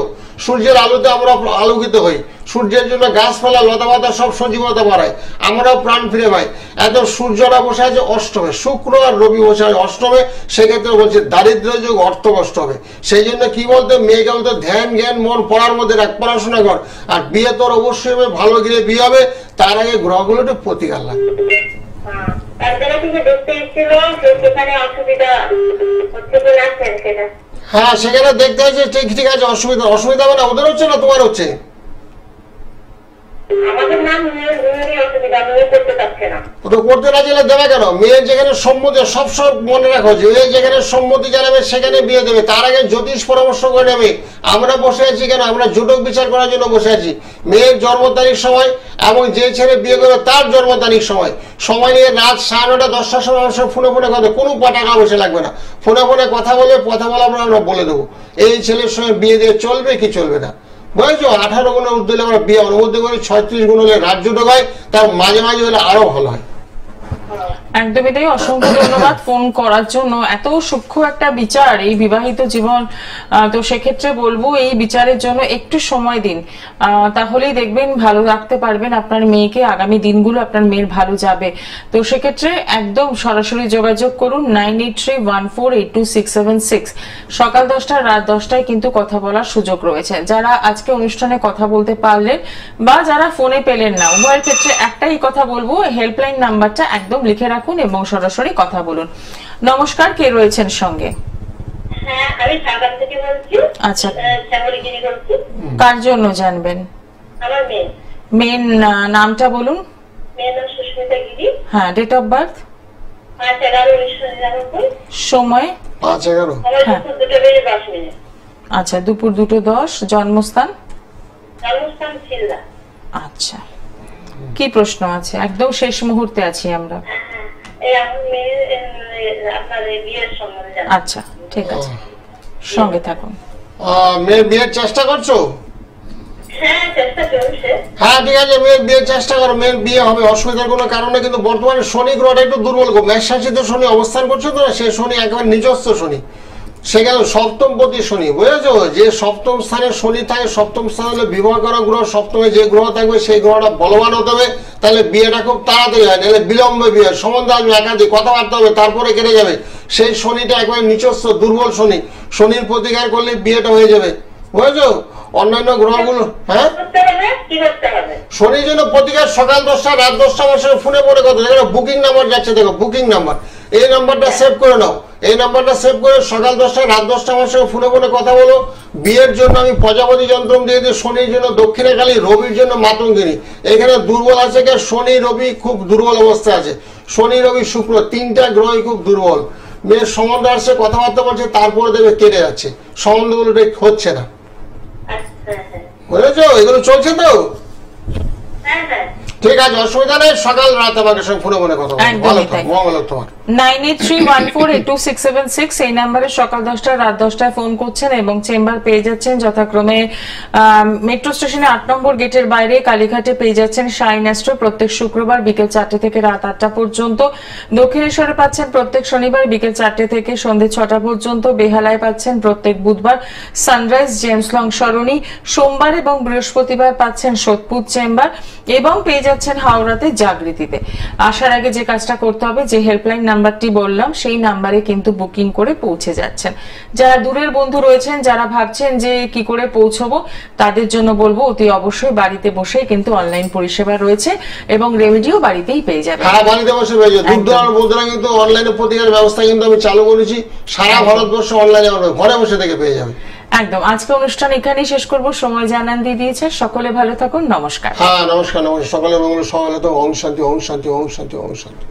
সূর্যের আলোতে আমরা আলোকিত হই, সূর্যের জন্য গাছপালা লতা পাতা সব সজীবতা বাড়ায়, আমরাও প্রাণ ফিরে পাই। এত সূর্যরা বসে আছে অষ্টমে, শুক্র আর রবি বসে আছে অষ্টমে, সেক্ষেত্রে বলছে দারিদ্র যোগ, অর্থ কষ্ট হবে। সেই জন্য কি বলতে, মেয়েকে বলতে ধ্যান জ্ঞান মন পড়ার মধ্যে রাখ, পড়াশোনা কর। আর বিয়ে তোর অবশ্যই হবে, ভালো গিয়ে বিয়ে হবে, তার আগে গ্রহগুলো একটু প্রতিকার লাগবে। হ্যাঁ, সেখানে দেখতে হচ্ছে, ঠিক আছে, অসুবিধা মানে ওদের হচ্ছে না, তোমার হচ্ছে? করতে না চাইলে দেবে কেন? মেয়ের যেখানে সম্মতি, সব মনে রাখো, যে যেখানে সম্মতি জানাবে সেখানে বিয়ে দেবে, তার আগে জ্যোতিষ পরামর্শ করে নেবে। আমরা বসে আছি কেন? আমরা জোটক বিচার করার জন্য বসে আছি। মেয়ের জন্ম তারিখ সময় এবং যে ছেলে বিয়ে করবে তার জন্ম তারিখ সময় নিয়ে রাত 9:30 10টার সময় ফোনে কথা, কোনো টাকা পয়সা লাগবে না, ফোনে কথা বলে, কথা বলে আমরা বলে দেবো এই ছেলের সঙ্গে বিয়ে দিয়ে চলবে কি চলবে না, বুঝেছো? 18 গুণের ঊর্ধ্বে হলে আমরা বিয়ে অনুমতি করি, 36 গুণ হলে রাজ্য ঢোকায়, তার মাঝে মাঝে হলে আরো ভালো হয়। একদমই তাই, অসংখ্য ধন্যবাদ ফোন করার জন্য। এত সূক্ষ্ম একটা বিচার এই বিবাহিত জীবন, তো সেক্ষেত্রে বলবো এই বিচারের জন্য একটু সময় দিন, তাহলেই দেখবেন ভালো রাখতে পারবেন আপনার মেয়েকে, আগামী দিনগুলো আপনার মেয়ের ভালো যাবে। তো সেক্ষেত্রে একদম সরাসরি যোগাযোগ করুন 9831482676। সকাল 10টা রাত 10টায় কিন্তু কথা বলার সুযোগ রয়েছে। যারা আজকে অনুষ্ঠানে কথা বলতে পারলেন বা যারা ফোনে পেলেন না, উভয়ের ক্ষেত্রে একটাই কথা বলবো, হেল্পলাইন নাম্বারটা একদম লিখে রাখুন এবং সরাসরি কথা বলুন। নমস্কার, কে রয়েছেন সঙ্গে? হ্যাঁ, আমি ঢাকা থেকে বলছি। আচ্ছা, শ্যামলীগিরি বলছি। কার জন্য জানবেন? আমার মেয়ে। মেয়ের নামটা বলুন। মেয়ের নাম সুস্মিতা গিরি। হ্যাঁ, ডেট অফ বার্থ? 5/11/1999। সময়? 5/11। হ্যাঁ, আচ্ছা, দুপুর 2:10। জন্মস্থান? জন্মস্থান সিলদা। আচ্ছা, কি প্রশ্ন আছে? একদম শেষ মুহূর্তে আছি আমরা। আচ্ছা, ঠিক আছে, সঙ্গে থাকুন। মেয়ের বিয়ের চেষ্টা করছো? হ্যাঁ, চেষ্টা চলছে। হ্যাঁ, ঠিক আছে, মেয়ের বিয়ের চেষ্টা করো, মেয়ের বিয়ে হবে, অসুবিধার কোনো কারণে। কিন্তু বর্তমানে শনি গ্রহটা একটু দুর্বল, মেষ রাশিতে শনি অবস্থান করছে তো, সে শনি একেবারে নিজস্ব শনি, সেখানে সপ্তম প্রতি শনি, বুঝেছো? যে সপ্তম স্থানে শনি থাকে, সপ্তম স্থানে হলে বিবাহ করা গ্রহ, সপ্তমে যে গ্রহ থাকবে সেই গ্রহটা বলবান হতে হবে, তাহলে বিয়েটা খুব তাড়াতাড়ি হয়, নাহলে বিলম্বে বিয়ে, সম্বন্ধ আসবে একাধিক, কথাবার্তা হবে, তারপরে কেটে যাবে। সেই শনিটা একেবারে নিজস্ব দুর্বল শনি, শনির প্রতিকার করলে বিয়েটা হয়ে যাবে, বুঝেছো? অন্যান্য গ্রহগুলো, হ্যাঁ, শনির জন্য প্রতিকার সকাল 10টা রাত 10টা আমার সঙ্গে ফোনে পড়ে কথা, দেখো বুকিং নাম্বার যাচ্ছে, দেখো বুকিং নাম্বার, এই নাম্বারটা সেভ করে নাও, এই নাম্বারটা সেভ করে সকাল 10টা রাত 10টা আমার সঙ্গে ফোনে কথা বলো। বিয়ের জন্য আমি প্রজাপতি যন্ত্র দিয়ে দিই, শনির জন্য দক্ষিণাকালী, রবির জন্য মাতঙ্গিনী। এখানে দুর্বল আছে কে? শনি রবি খুব দুর্বল অবস্থা আছে, শনি রবি শুক্র 3টা গ্রহই খুব দুর্বল। মেয়ের সম্বন্ধ আসছে, কথাবার্তা বলছে, তারপরে দেখবে কেটে যাচ্ছে, সম্বন্ধগুলো ঠিক হচ্ছে না, আচ্ছা হ্যাঁ বুঝেছো? এগুলো চলছে তো, হ্যাঁ হ্যাঁ ঠিক আছে, অসুবিধা নেই। সকাল রাত আমাকে সঙ্গে ফোনে ফোনে কথা বলো। একদমই ভালো তাই। থাকো, মঙ্গল হোক তোমার। 9831482676 এই নাম্বারে সকাল 10টা রাত 10টায় ফোন করছেন এবং চেম্বার পেয়ে যাচ্ছেন যথাক্রমে মেট্রো স্টেশনে 8 নম্বর গেটের বাইরে, কালীঘাটে পেয়ে যাচ্ছেন শাইন অ্যাস্ট্রো প্রত্যেক শুক্রবার বিকেল 4টে থেকে রাত 8টা পর্যন্ত, দক্ষিণেশ্বরে পাচ্ছেন প্রত্যেক শনিবার বিকেল 4টে থেকে সন্ধ্যে 6টা পর্যন্ত, বেহালায় পাচ্ছেন প্রত্যেক বুধবার সানরাইজ জেমস লং সরণি, সোমবার এবং বৃহস্পতিবার পাচ্ছেন সোদপুর চেম্বার এবং পেয়ে যাচ্ছেন হাওড়াতে জাগৃতিতে। আসার আগে যে কাজটা করতে হবে, যে হেল্পলাইন নাম্বারটি বললাম সেই নাম্বারে কিন্তু বুকিং করে পৌঁছে যাচ্ছেন। যারা দূরের বন্ধু রয়েছেন, যারা ভাবছেন যে কি করে পৌঁছবো, তাদের জন্য বলবো অতি অবশ্যই বাড়িতে বসেই কিন্তু অনলাইন পরিষেবা রয়েছে এবং রেমেডিও বাড়িতেই পেয়ে যাবে। হ্যাঁ, বাড়িতে বসে পেয়ে যাবে। দূর দূরান্ত বন্ধুরা কিন্তু অনলাইনে প্রতিকার ব্যবস্থা কিন্তু আমি চালু করেছি, সারা ভারতবর্ষে অনলাইনে ঘরে বসে থেকে পেয়ে যাবে। একদম। আজকে অনুষ্ঠান এখানেই শেষ করব, সময় জানান দিয়ে দিয়েছে। সকলে ভালো থাকুন, নমস্কার। হ্যাঁ, নমস্কার নমস্কার, সকলের মঙ্গল, সকলে তো ওম শান্তি, ওম শান্তি, ওম শান্তি, ওম শান্তি।